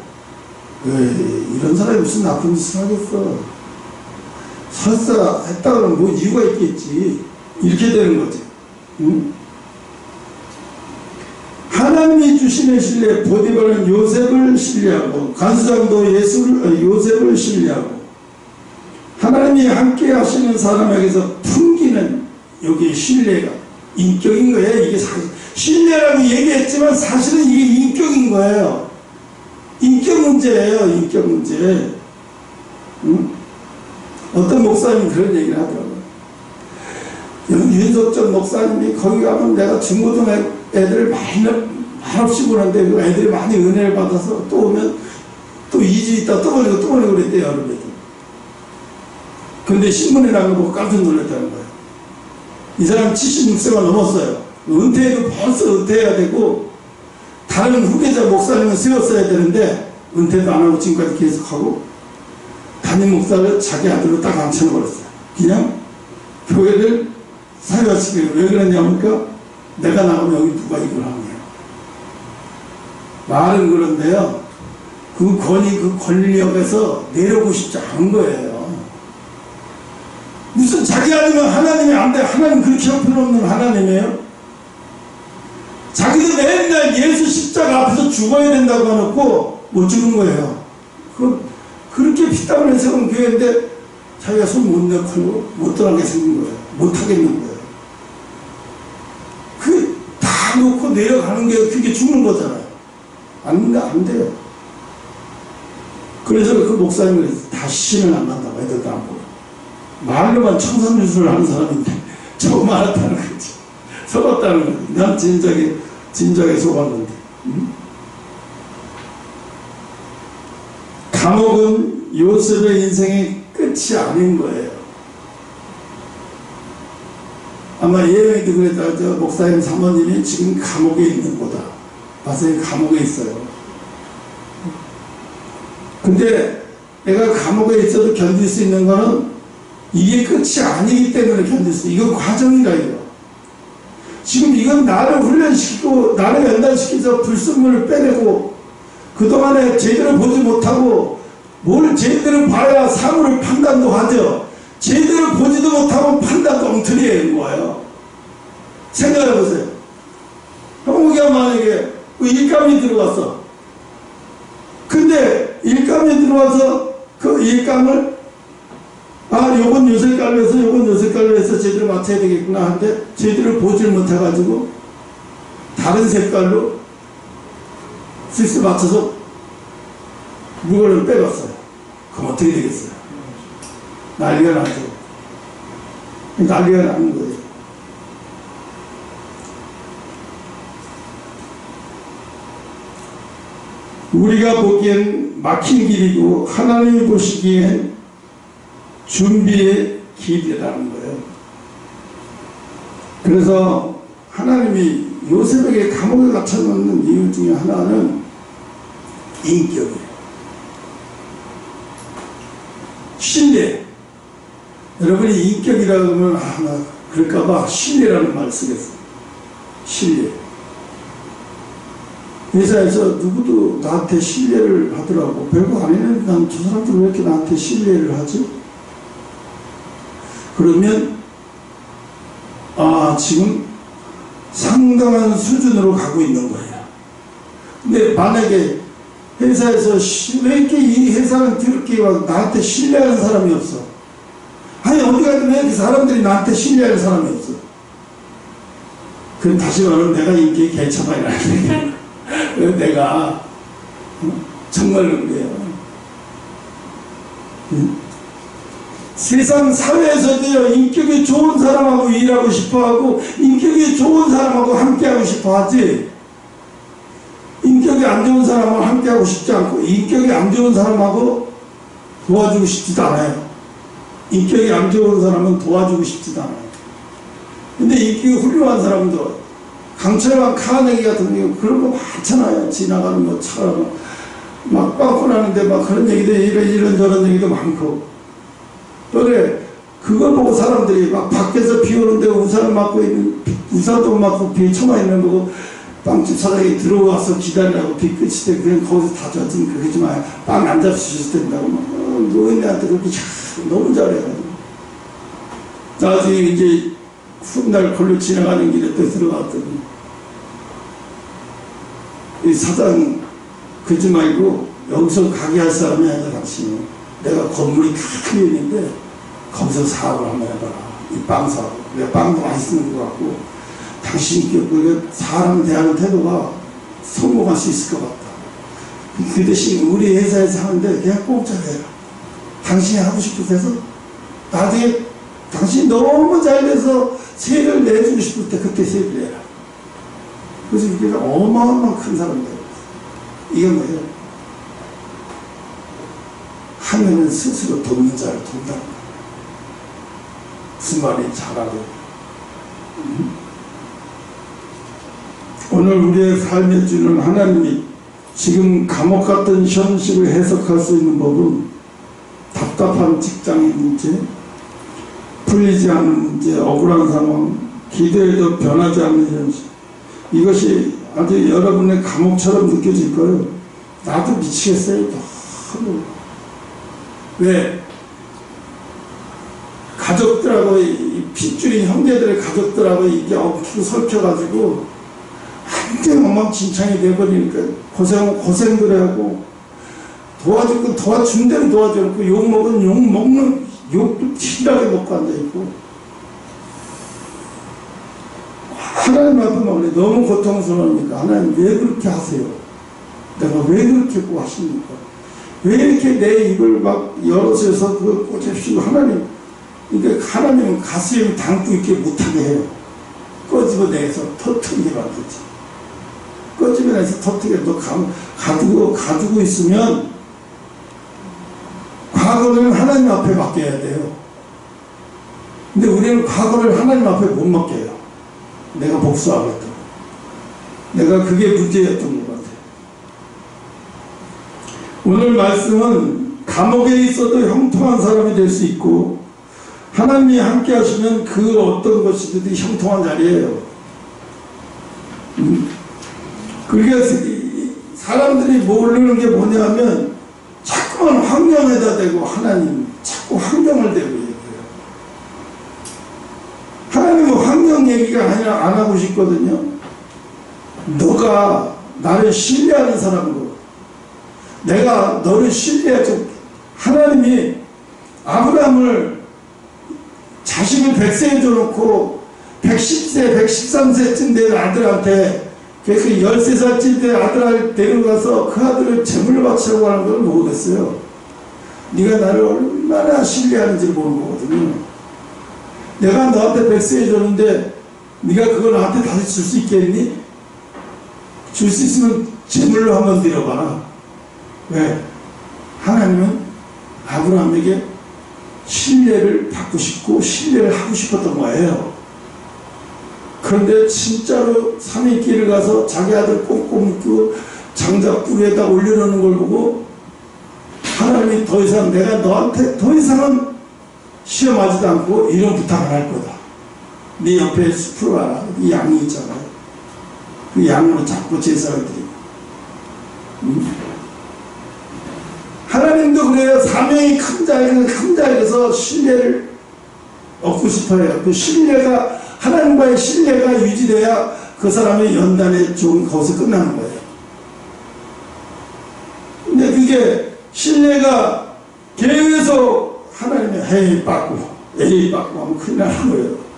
S1: 이런 사람이 무슨 나쁜 짓을 하겠어. 설사 했다 그러면 뭐 이유가 있겠지. 이렇게 되는 거지. 응? 하나님이 주시는 신뢰, 보디발은 요셉을 신뢰하고, 간수장도 요셉을 신뢰하고, 하나님이 함께 하시는 사람에게서 풍기는 여기 신뢰가 인격인 거예요. 이게 사실 신뢰라고 얘기했지만 사실은 이게 인격인 거예요. 인격 문제예요. 인격 문제. 응? 어떤 목사님이 그런 얘기를 하더라고요. 윤석전 목사님이 거기 가면 내가 중고등 애들을 말없이 보는데 그 애들이 많이 은혜를 받아서 또 오면 또 2주 있다 또 보내고 그랬대요. 여름에도. 근데 신문에 나온 거 보고 깜짝 놀랐다는 거예요. 이 사람 76세가 넘었어요. 은퇴해도 벌써 은퇴해야 되고 다른 후계자 목사님은 세웠어야 되는데 은퇴도 안 하고 지금까지 계속하고 담임 목사를 자기 아들로 딱 앉혀버렸어요. 그냥 교회를 사회화시키고. 왜 그러냐니까 내가 나가면 여기 누가 이걸 하냐. 말은 그런데요, 그 권위, 그 권력에서 내려오고 싶지 않은 거예요. 무슨 자기 아니면 하나님이 안 돼. 하나님 그렇게 형편없는 하나님이에요? 자기도 맨날 예수 십자가 앞에서 죽어야 된다고 해놓고 못 죽은 거예요. 그렇게 피땀을 내세운 교회인데 자기가 손 못 내고 못 들어가게 생긴 거예요. 못 하겠는 거예요. 다 놓고 내려가는 게 그게 죽는 거잖아요. 안 돼요. 그래서 그 목사님이 다시는 안 간다고 애들도 안 보고. 말로만 청산유수를 하는 사람인데 저거 말았다는 거지. 속았다는 거지. 난 진작에 속았는데. 응? 감옥은 요셉의 인생의 끝이 아닌 거예요. 아마 예명이도 그랬다. 저 목사님 사모님이 지금 감옥에 있는 거다. 맞아요. 감옥에 있어요. 근데 내가 감옥에 있어도 견딜 수 있는 거는 이게 끝이 아니기 때문에 견딜 수 있어요. 이건 과정이라 이거. 지금 이건 나를 훈련시키고 나를 연단시켜서 불순물을 빼내고 그동안에 제대로 보지 못하고 뭘 제대로 봐야 사물을 판단도 하죠. 제대로 보지도 못하고 판단도 엉터리인 거예요. 생각해보세요. 형무기가 만약에 일감이 들어왔어. 근데 일감이 들어와서 그 일감을 요건 요 색깔로 해서 요건 요 색깔로 해서 제대로 맞춰야 되겠구나 하는데 제대로 보질 못해가지고 다른 색깔로 슥슥 맞춰서 물건을 빼봤어요. 그럼 어떻게 되겠어요? 난리가 나죠. 난리가 나는 거예요. 우리가 보기엔 막힌 길이고 하나님이 보시기엔 준비의 길이라는 거예요. 그래서 하나님이 요셉에게 감옥에 갇혀놓는 이유 중에 하나는 인격이에요. 신뢰. 여러분이 인격이라고 하면 나 그럴까봐 신뢰라는 말을 쓰겠어요. 신뢰. 회사에서 누구도 나한테 신뢰를 하더라고. 별거 아니는데 난 저 사람들 왜 이렇게 나한테 신뢰를 하지? 그러면 지금 상당한 수준으로 가고 있는 거예요. 근데 만약에 회사에서 왜 이렇게 이 회사는 그렇게 나한테 신뢰하는 사람이 없어? 아니 어디 가든 왜 이렇게 사람들이 나한테 신뢰하는 사람이 없어? 그럼 다시 말하면 내가 인기에 개처방이라는 얘기야. 내가 정말로 그래요. 세상 사회에서도요, 인격이 좋은 사람하고 일하고 싶어하고 인격이 좋은 사람하고 함께하고 싶어하지, 인격이 안 좋은 사람하고 함께하고 싶지 않고 인격이 안 좋은 사람하고 도와주고 싶지도 않아요. 인격이 안 좋은 사람은 도와주고 싶지도 않아요. 근데 인격이 훌륭한 사람도 강철과 카네기 같은 경우 그런 거 많잖아요. 지나가는 뭐 차로 막 빵꾸 나는데 막 그런 얘기도 이런 얘기도 많고. 그래, 그걸 보고 사람들이 막 밖에서 비 오는데 우산을 맞고 있는, 우산도 맞고 비에 처마 있는 거고, 빵집 사장이 들어와서 기다리라고 비 끝이 때 그냥 거기서 다 젖으면 그러지 마요. 빵 안 잡수셔도 된다고 막, 노인네한테 그렇게 너무 잘해가지고. 나중에 이제 훗날 걸로 지나가는 길에 또 들어갔더니, 이 사장, 그러지 말고 여기서 가게 할 사람이 아니라 당신이. 내가 건물이 큰 있는데 거기서 사업을 한번 해봐라. 이 빵 사업. 내가 빵도 맛있는 것 같고 당신이 사람 대하는 태도가 성공할 수 있을 것 같다. 그 대신 우리 회사에서 하는데 그냥 공짜로 해라. 당신이 하고 싶어서 해서 나중에 당신이 너무 잘 돼서 세를 내주고 싶을 때 그때 세를 내라. 그래서 이게 어마어마한 큰 사람이 되었어요. 이게 뭐예요? 하늘은 스스로 돕는 자를 돕는다. 무슨 말이 잘하고. 오늘 우리의 삶에 주는 하나님이 지금 감옥 같은 현실을 해석할 수 있는 법은 답답한 직장의 문제, 풀리지 않는 문제, 억울한 상황, 기도해도 변하지 않는 현실. 이것이 아주 여러분의 감옥처럼 느껴질 거예요. 나도 미치겠어요. 너무. 왜? 가족들하고, 핏줄인 형제들의 가족들하고 이게 엉키고 설켜가지고, 한데 엉망진창이 돼버리니까 고생들 하고, 도와줄 건 도와준 대로 도와줘놓고, 욕 먹은 욕 먹는, 욕도 치밀하게 먹고 앉아있고, 하나님 앞에 말해 너무 고통스러우니까, 하나님 왜 그렇게 하세요? 내가 왜 그렇게 꼭 하십니까? 왜 이렇게 내 입을 막 열어서 그걸 꽂으시고 하나님, 그러니까 하나님은 가슴에 담고 있게 못하게 해요. 꺼집어내서 터트리게 만들지. 꺼집어내서 터트리게 너 가지고 있으면 과거는 하나님 앞에 맡겨야 돼요. 근데 우리는 과거를 하나님 앞에 못 맡겨요. 내가 복수하겠다. 내가 그게 문제였던 것 같아요. 오늘 말씀은 감옥에 있어도 형통한 사람이 될 수 있고 하나님이 함께 하시면 그 어떤 것이든 형통한 자리예요. 그러니까 사람들이 모르는 게 뭐냐면 자꾸만 환경에다 대고 하나님 자꾸 환경을 대고 얘기해요. 하나님은 환경 얘기가 아니라 안 하고 싶거든요. 너가 나를 신뢰하는 사람으로 내가 너를 신뢰하죠. 하나님이 아브라함을 자식을 100세에 줘놓고 110세, 113세쯤 된 아들한테 그래서 13살쯤 된 아들을 데려가서 그 아들을 제물로 바치라고 하는 걸 모르겠어요. 네가 나를 얼마나 신뢰하는지 모르는 거거든요. 내가 너한테 100세에 줬는데 네가 그걸 나한테 다시 줄 수 있겠니? 줄 수 있으면 제물로 한번 드려봐라. 왜? 하나님은 아브라함에게 신뢰를 받고 싶고 신뢰를 하고 싶었던 거예요. 그런데 진짜로 산의 길을 가서 자기 아들 꼼꼼히 그 장작 불에다 올려놓는 걸 보고 하나님이 더 이상 내가 너한테 더 이상은 시험하지도 않고 이런 부탁을 할 거다. 네 옆에 숲으로 가라. 이 양이 있잖아요. 그 양으로 잡고 제사를 드리고. 하나님도 그래요. 사명이 큰 자에게서 신뢰를 얻고 싶어요. 그 신뢰가, 하나님과의 신뢰가 유지돼야 그 사람의 연단의 좀 거기서 끝나는 거예요. 근데 그게 신뢰가 계속 하나님의 에이 빠꾸 하면 큰일 나는 거예요.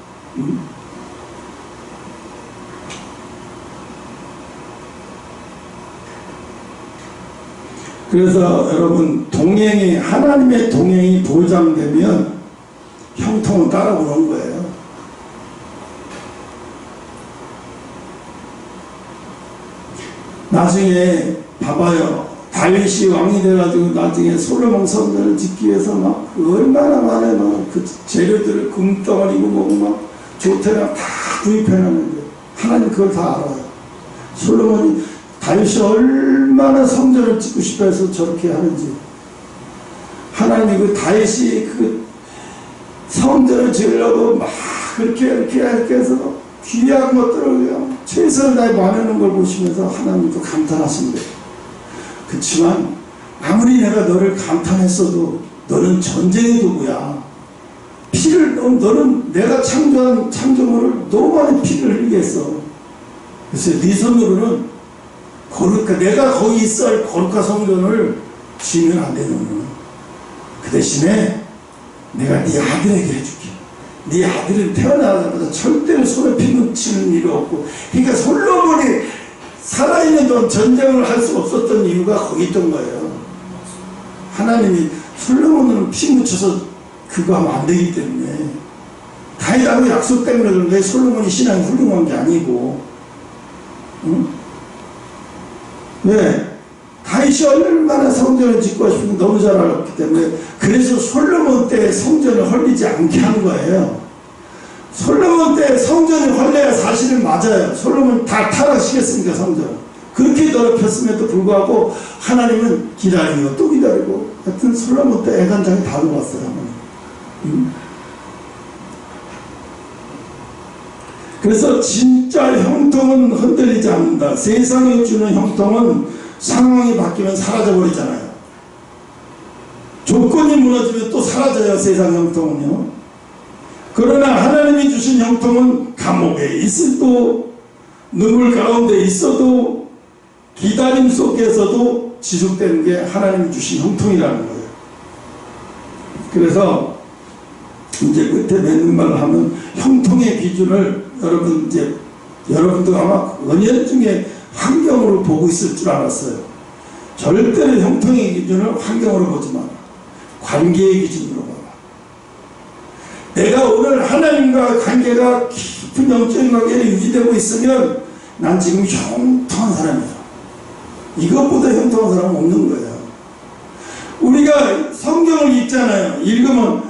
S1: 그래서 여러분, 하나님의 동행이 보장되면 형통은 따라오는 거예요. 나중에 봐봐요. 다윗이 왕이 돼가지고 나중에 솔로몬 성전을 짓기 위해서 막 얼마나 많은 그 재료들을 금덩어리고 뭐고 막 조태랑 다 구입해놨는데 하나님 그걸 다 알아요. 솔로몬이 다윗이 얼마나 성전을 짓고 싶어 해서 저렇게 하는지, 하나님이 그 다윗이 그 성전을 지으려고 막 이렇게 해서 귀한 것들을 그냥 최선을 다해 마련하는 걸 보시면서 하나님도 감탄하십니다. 그렇지만 아무리 내가 너를 감탄했어도 너는 전쟁의 도구야. 너는 내가 창조한 창조물을 너무 많이 피를 흘리게 했어. 그래서 네 손으로는 내가 거기 있어야 할 거룩한 성전을 지으면 안 되는. 그 대신에 내가 네 아들에게 해줄게. 네 아들은 태어나자마자 절대로 손에 피 묻히는 일이 없고. 그러니까 솔로몬이 살아있는 동안 전쟁을 할 수 없었던 이유가 거기 있던 거예요. 하나님이 솔로몬은 피 묻혀서 그거 하면 안 되기 때문에. 다윗하고 약속 때문에 그런데 솔로몬이 신앙이 훌륭한 게 아니고. 응? 왜? 다윗이 얼마나 성전을 짓고 싶은 거 너무 잘 알았기 때문에, 그래서 솔로몬 때 성전을 헐리지 않게 한 거예요. 솔로몬 때 성전이 헐려야 사실은 맞아요. 솔로몬 다 타락시켰으니까 성전. 그렇게 더럽혔음에도 불구하고 하나님은 기다리고 또 기다리고, 하여튼 솔로몬 때 애간장이 다 녹았어요. 그래서 진짜 형통은 흔들리지 않는다. 세상이 주는 형통은 상황이 바뀌면 사라져버리잖아요. 조건이 무너지면 또 사라져요. 세상 형통은요. 그러나 하나님이 주신 형통은 감옥에 있어도, 눈물 가운데 있어도, 기다림 속에서도 지속되는 게 하나님이 주신 형통이라는 거예요. 그래서 이제 끝에 맺는 말을 하면, 형통의 기준을 여러분도 아마 은연 중에 환경으로 보고 있을 줄 알았어요. 절대로 형통의 기준을 환경으로 보지 마라. 관계의 기준으로 봐라. 내가 오늘 하나님과 관계가 깊은 영적인 관계가 유지되고 있으면 난 지금 형통한 사람이다. 이것보다 형통한 사람은 없는 거예요. 우리가 성경을 읽잖아요. 읽으면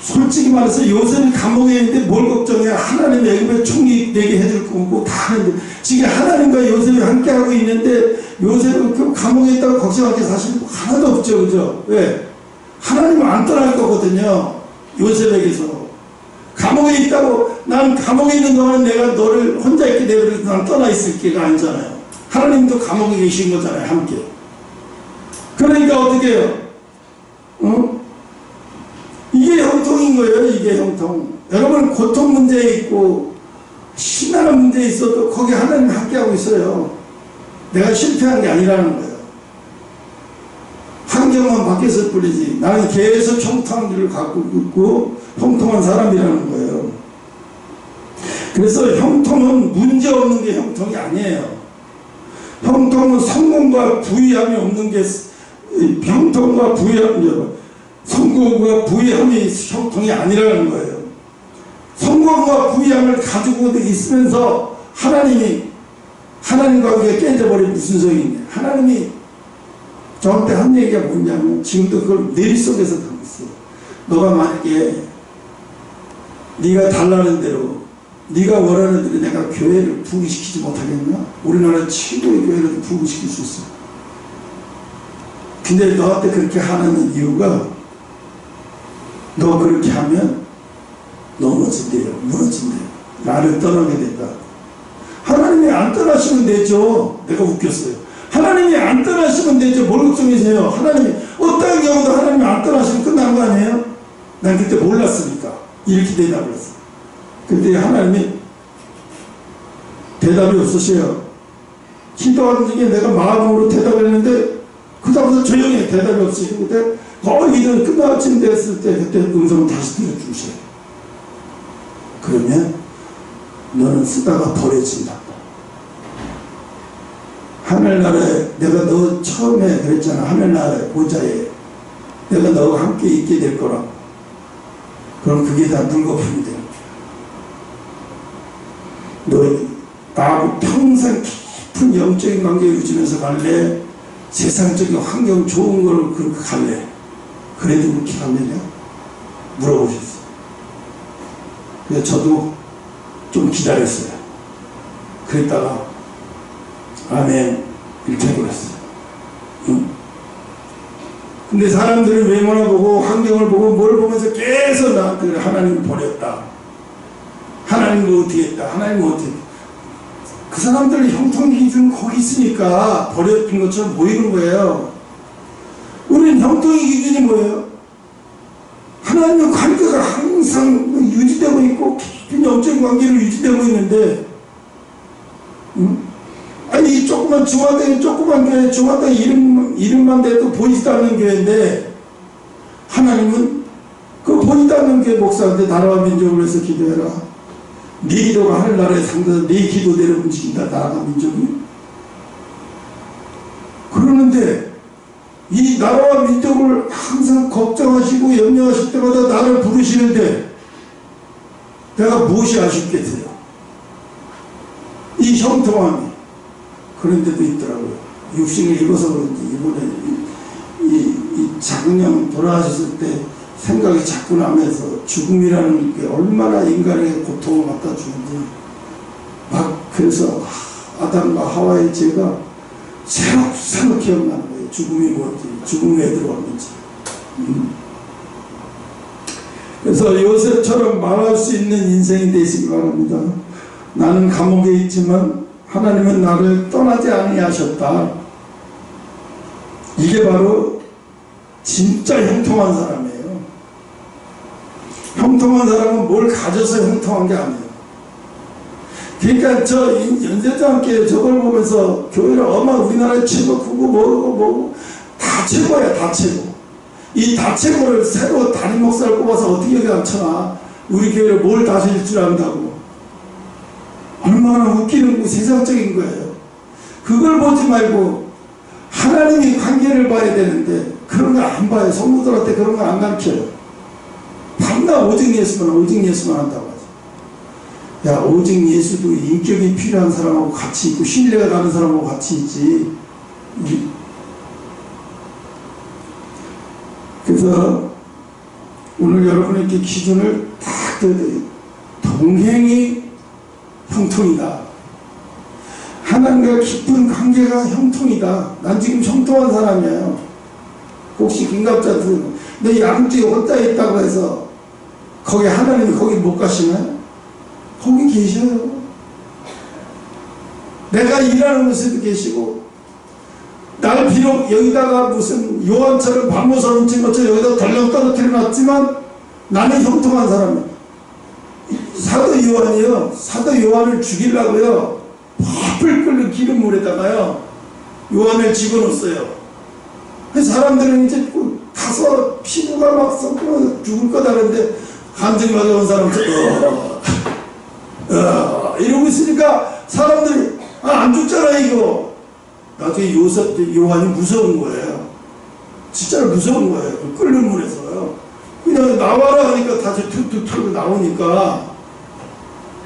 S1: 솔직히 말해서 요셉이 감옥에 있는데 뭘 걱정해. 하나님 애굽의 총리 내게 해줄 거고 다 하는데, 지금 하나님과 요셉이 함께하고 있는데 요셉은 그 감옥에 있다고 걱정할 게 사실 하나도 없죠. 그죠? 왜? 하나님은 안 떠날 거거든요. 요셉에게서. 감옥에 있다고, 난 감옥에 있는 동안 내가 너를 혼자 있게 내버려서 난 떠나 있을게가 아니잖아요. 하나님도 감옥에 계신 거잖아요. 함께. 그러니까 어떻게 해요? 이게 형통인 거예요. 이게 형통. 여러분, 고통 문제에 있고 신나는 문제에 있어도 거기 하나님 함께하고 있어요. 내가 실패한 게 아니라는 거예요. 환경만 바뀌었을 뿐이지 나는 계속 형통한 길을 갖고 있고 형통한 사람이라는 거예요. 그래서 형통은 문제 없는 게 형통이 아니에요. 형통은 성공과 부유함이 없는 게, 형통과 성공과 부유함이 형통이 아니라는 거예요. 성공과 부유함을 가지고 있으면서 하나님과 우리가 깨져버리면 무슨 소용이냐. 하나님이 저한테 한 얘기가 뭐냐면, 지금도 그걸 머릿속에서 하고 있어요. 너가 만약에 네가 달라는 대로, 네가 원하는 대로 내가 교회를 부흥시키지 못하겠나? 우리나라 최고의 교회를 부흥시킬 수 있어. 근데 너한테 그렇게 하는 이유가, 너 그렇게 하면 넘어진대요. 무너진대요. 나를 떠나게 된다. 하나님이 안 떠나시면 되죠. 내가 웃겼어요. 하나님이 안 떠나시면 되죠. 뭘 걱정이세요? 하나님이 어떤 경우도 하나님이 안 떠나시면 끝난 거 아니에요? 난 그때 몰랐으니까 이렇게 되나 그랬어. 근데 하나님이 대답이 없으셔요. 기도하는 중에 내가 마음으로 대답을 했는데 그 다음부터 조용히 대답이 없으시고, 그때 거의 기도 끝나쯤 됐을 때 그때 음성을 다시 들려주셔요. 그러면 너는 쓰다가 버려진다. 하늘나라에, 내가 너 처음에 그랬잖아. 하늘나라의 보좌에 내가 너와 함께 있게 될 거라. 그럼 그게 다 물거품이 되는 거야. 너 나하고 평생 깊은 영적인 관계 유지면서 갈래? 세상적인 환경 좋은 걸 그렇게 갈래? 그래도 그렇게 갈래냐? 물어보셨어요. 그래서 저도 좀 기다렸어요. 그랬다가 아멘 이렇게 해버렸어요. 응? 근데 사람들은 외모나 보고 환경을 보고 뭘 보면서 계속 나한테 하나님을 버렸다, 하나님을 어떻게 했다, 하나님을 어떻게 했다. 그 사람들의 형통 기준 거기 있으니까 버렸던 것처럼 보이는 거예요. 우리는 형통의 기준이 뭐예요? 하나님과 관계가 항상 유지되고 있고 깊은 영적인 관계를 유지되고 있는데, 아니 이 조그만 중화당이 조그만 교회, 중화당 이름만 대도 보이지도 않는 교회인데, 하나님은 그 보이지도 않는 교회 목사한테 나라와 민족을 위해서 기도해라. 네 기도가 하늘나라에 상대해서 네 기도대로 움직인다, 나라와 민족이. 그러는데 이 나라와 민족을 항상 걱정하시고 염려하실 때마다 나를 부르시는데 내가 무엇이 아쉽겠어요? 이 형통함이. 그런 데도 있더라고요. 육신을 입어서 그런지 이번에 이 작은형 돌아가셨을 때 생각이 자꾸 나면서 죽음이라는 게 얼마나 인간에게 고통을 갖다 주는지 막, 그래서 아담과 하와의 죄가 새록새록 기억나는 거예요. 죽음이 뭔지, 죽음이 왜 들어왔는지. 그래서 요셉처럼 말할 수 있는 인생이 되시기 바랍니다. 나는 감옥에 있지만 하나님은 나를 떠나지 아니하셨다. 이게 바로 진짜 형통한 사람이에요. 형통한 사람은 뭘 가져서 형통한 게 아니에요. 그러니까 저 연세자께 저걸 보면서 교회를 우리나라의 최고 크고 뭐고 다 최고야, 다 최고. 이 다 최고를 새로 담임 목사를 뽑아서 어떻게 여기 앉혀놔? 우리 교회를 뭘 다스릴 줄 안다고. 얼마나 웃기는 세상적인 거예요. 그걸 보지 말고 하나님이 관계를 봐야 되는데 그런 거 안 봐요. 성도들한테 그런 거 안 가르쳐요. 밤낮 오직 예수만 한다고 하죠. 야, 오직 예수도 인격이 필요한 사람하고 같이 있고 신뢰가 가는 사람하고 같이 있지. 그래서 오늘 여러분에게 기준을 딱 동행이 형통이다. 하나님과 깊은 관계가 형통이다. 난 지금 형통한 사람이에요. 혹시 김갑자한테 너 양쪽에 혼자 있다고 해서 거기 하나님이 거기 못 가시나요? 거기 계셔요. 내가 일하는 곳에도 계시고, 날 비록 여기다가 무슨 요한처럼 반모사 훔친 것처럼 여기다 덜렁 떨어뜨려 놨지만 나는 형통한 사람이에요. 사도 요한이요, 사도 요한을 죽이려고요 펄펄 끓는 기름물에다가요 요한을 집어넣었어요. 사람들은 이제 가서 피부가 막 썩고 죽을 거다는데 간증 맞아온 사람처럼 이러고 있으니까 사람들이 안 죽잖아 이거. 나중에 요한이 무서운 거예요. 진짜로 무서운 거예요. 끓는 물에서요. 그냥 나와라 하니까 다시 툭툭 털고 나오니까,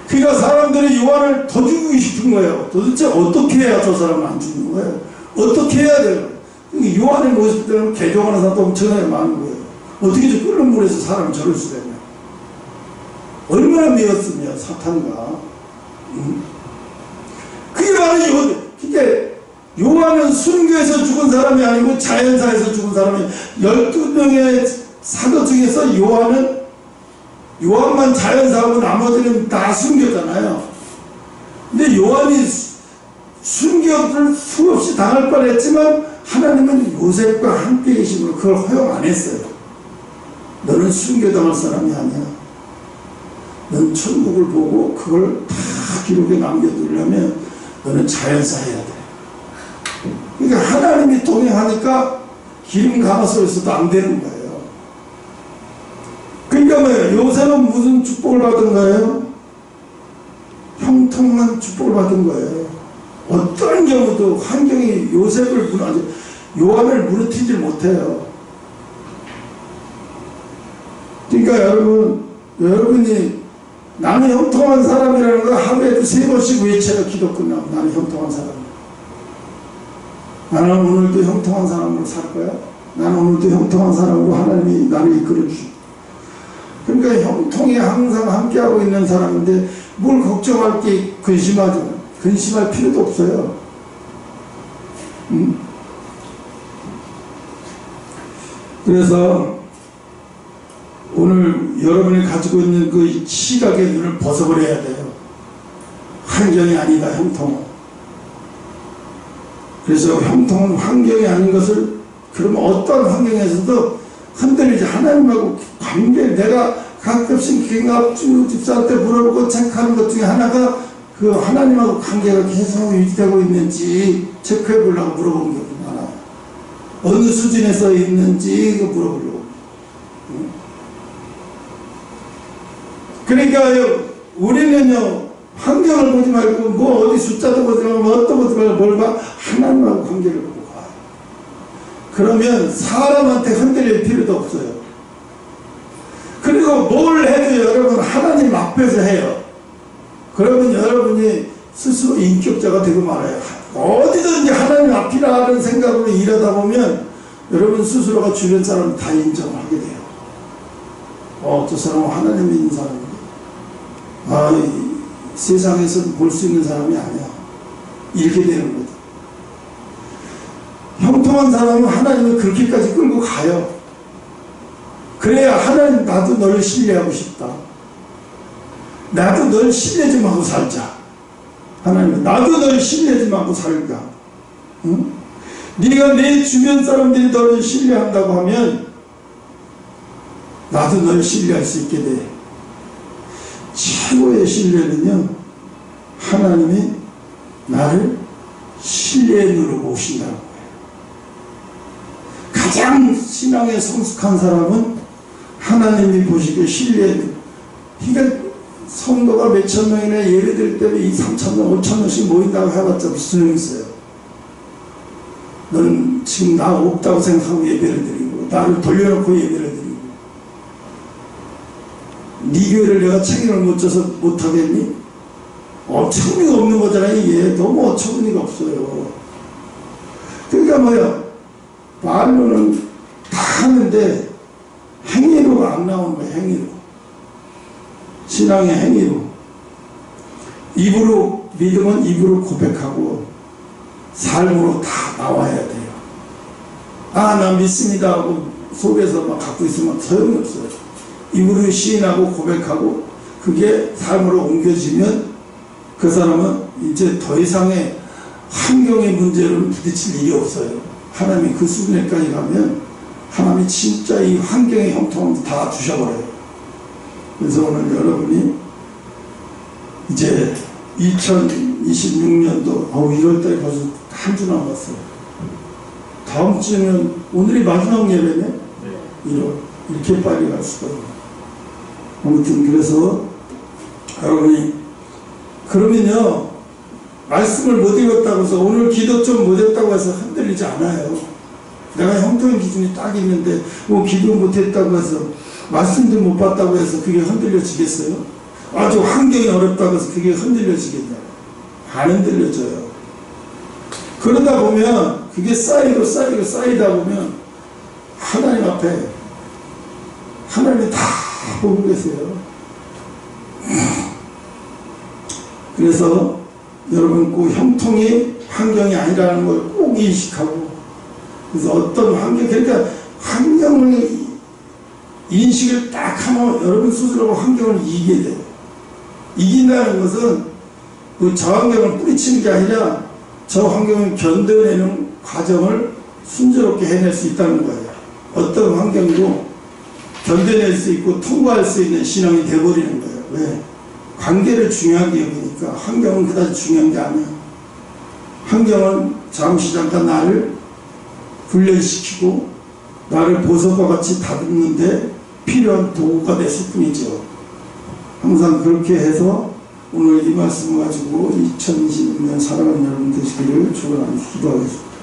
S1: 그러니까 사람들이 요한을 더 죽이고 싶은 거예요. 도대체 어떻게 해야 저 사람은 안 죽는 거예요? 어떻게 해야 돼요? 요한의 모습들은 개종하는 사람도 엄청나게 많은 거예요. 어떻게 저 끓는 물에서 사람이 저럴 수가 있냐. 얼마나 미웠으며 사탄과. 그게 바로 그게 요한은 순교에서 죽은 사람이 아니고 자연사에서 죽은 사람이 12명의 사도 중에서 요한만 자연사하고 나머지는 다 순교잖아요. 근데 요한이 순교를 수없이 당할 뻔했지만 하나님은 요셉과 함께 계심으로 그걸 허용 안 했어요. 너는 순교당할 사람이 아니야. 넌 천국을 보고 그걸 다 기록에 남겨두려면 너는 자연사해야 돼. 그러니까 하나님이 동행하니까 기름 가마솥에서도 안 되는 거예요. 그러니까 뭐예요? 요셉은 무슨 축복을 받은 거예요? 형통한 축복을 받은 거예요. 어떤 경우도 환경이 요한을 무너뜨리지 못해요. 그러니까 여러분이 나는 형통한 사람이라는 거 하루에도 3번씩 외쳐요. 기도 끝나면 나는 형통한 사람. 나는 오늘도 형통한 사람으로 살 거야. 나는 오늘도 형통한 사람으로 하나님이 나를 이끌어 주시고. 그러니까 형통에 항상 함께하고 있는 사람인데 뭘 걱정할 게 근심할 필요도 없어요. 그래서 오늘 여러분이 가지고 있는 그 시각의 눈을 벗어버려야 돼요. 환경이 아니다, 형통은. 그래서 형통은 환경이 아닌 것을, 그러면 어떤 환경에서도 흔들리지. 하나님하고 관계, 내가 가끔씩 경합주 집사한테 물어보고 체크하는 것 중에 하나가 그 하나님하고 관계가 계속 유지되고 있는지 체크해 보려고 물어보는 게 많아요. 어느 수준에서 있는지 물어보려고. 그러니까 우리는요, 환경을 보지 말고 뭐 어디 숫자도 보지 말고 뭐 어떤 것도 말고 뭘 봐? 하나님하고 관계를 보고 가요. 그러면 사람한테 흔들릴 필요도 없어요. 그리고 뭘 해도 여러분 하나님 앞에서 해요. 그러면 여러분이 스스로 인격자가 되고 말아요. 어디든지 하나님 앞이라는 생각으로 일하다 보면 여러분 스스로가 주변 사람을 다 인정하게 돼요. 저 사람은 하나님 믿는 사람인데, 이 세상에서 볼 수 있는 사람이 아니야. 이렇게 되는 거죠. 형통한 사람은 하나님을 그렇게까지 끌고 가요. 그래야 하나님, 나도 널 신뢰하고 싶다. 나도 널 신뢰 좀 하고 살자. 하나님, 나도 널 신뢰 좀 하고 살자. 응? 네가 내 주변 사람들이 너를 신뢰한다고 하면 나도 널 신뢰할 수 있게 돼. 최고의 신뢰는요, 하나님이 나를 신뢰의 눈으로 보신다는 거예요. 가장 신앙에 성숙한 사람은 하나님이 보시기에 신뢰의 눈. 그러니까 성도가 몇천 명이나 예배될 때면 2,000~3,000명, 5,000명씩 모인다고 해봤자 무슨 소용이 있어요. 너는 지금 나 없다고 생각하고 예배를 드리고 나를 돌려놓고 예배를 드리고, 네 교회를 내가 책임을 못 져서 못하겠니? 어처구니가 없는 거잖아요. 이게 너무 어처구니가 없어요. 그러니까 뭐야, 말로는 다 하는데 행위로가 안 나오는 거예요. 행위로, 신앙의 행위로. 입으로, 믿음은 입으로 고백하고 삶으로 다 나와야 돼요. 나 믿습니다 하고 속에서 막 갖고 있으면 소용이 없어요. 입으로 시인하고 고백하고 그게 삶으로 옮겨지면 그 사람은 이제 더 이상의 환경의 문제로는 부딪힐 일이 없어요. 하나님이 그 수준에까지 가면 하나님이 진짜 이 환경의 형통을 다 주셔버려요. 그래서 오늘 여러분이 이제 2026년도 1월달에 벌써 한 주 남았어요. 다음 주면 오늘이 마지막 예배네. 1월 이렇게 빨리 갈 수가 있어요. 아무튼 그래서 여러분이 그러면요, 말씀을 못 읽었다고 해서 오늘 기도 좀 못했다고 해서 흔들리지 않아요. 내가 형통의 기준이 딱 있는데 기도 못했다고 해서 말씀도 못 봤다고 해서 그게 흔들려지겠어요? 아주 환경이 어렵다고 해서 그게 흔들려지겠냐? 안 흔들려져요. 그러다 보면 그게 쌓이다 보면 하나님 앞에 하나님이 다 보고 계세요. 그래서 여러분 꼭 형통이 환경이 아니라는 걸 꼭 인식하고, 그래서 어떤 환경, 그러니까 환경을 인식을 딱 하면 여러분 스스로가 환경을 이기게 돼요. 이긴다는 것은 그 저 환경을 뿌리치는 게 아니라 저 환경을 견뎌내는 과정을 순조롭게 해낼 수 있다는 거예요. 어떤 환경도 견뎌낼 수 있고 통과할 수 있는 신앙이 돼버리는 거예요. 왜? 관계를 중요하게 여기니까. 환경은 그다지 중요한 게 아니야. 환경은 잠시 잠깐 나를 훈련시키고 나를 보석과 같이 다듬는데 필요한 도구가 됐을 뿐이죠. 항상 그렇게 해서 오늘 이 말씀을 가지고 2026년 살아가는 여러분 되시기를 축원합니다. 기도하겠습니다.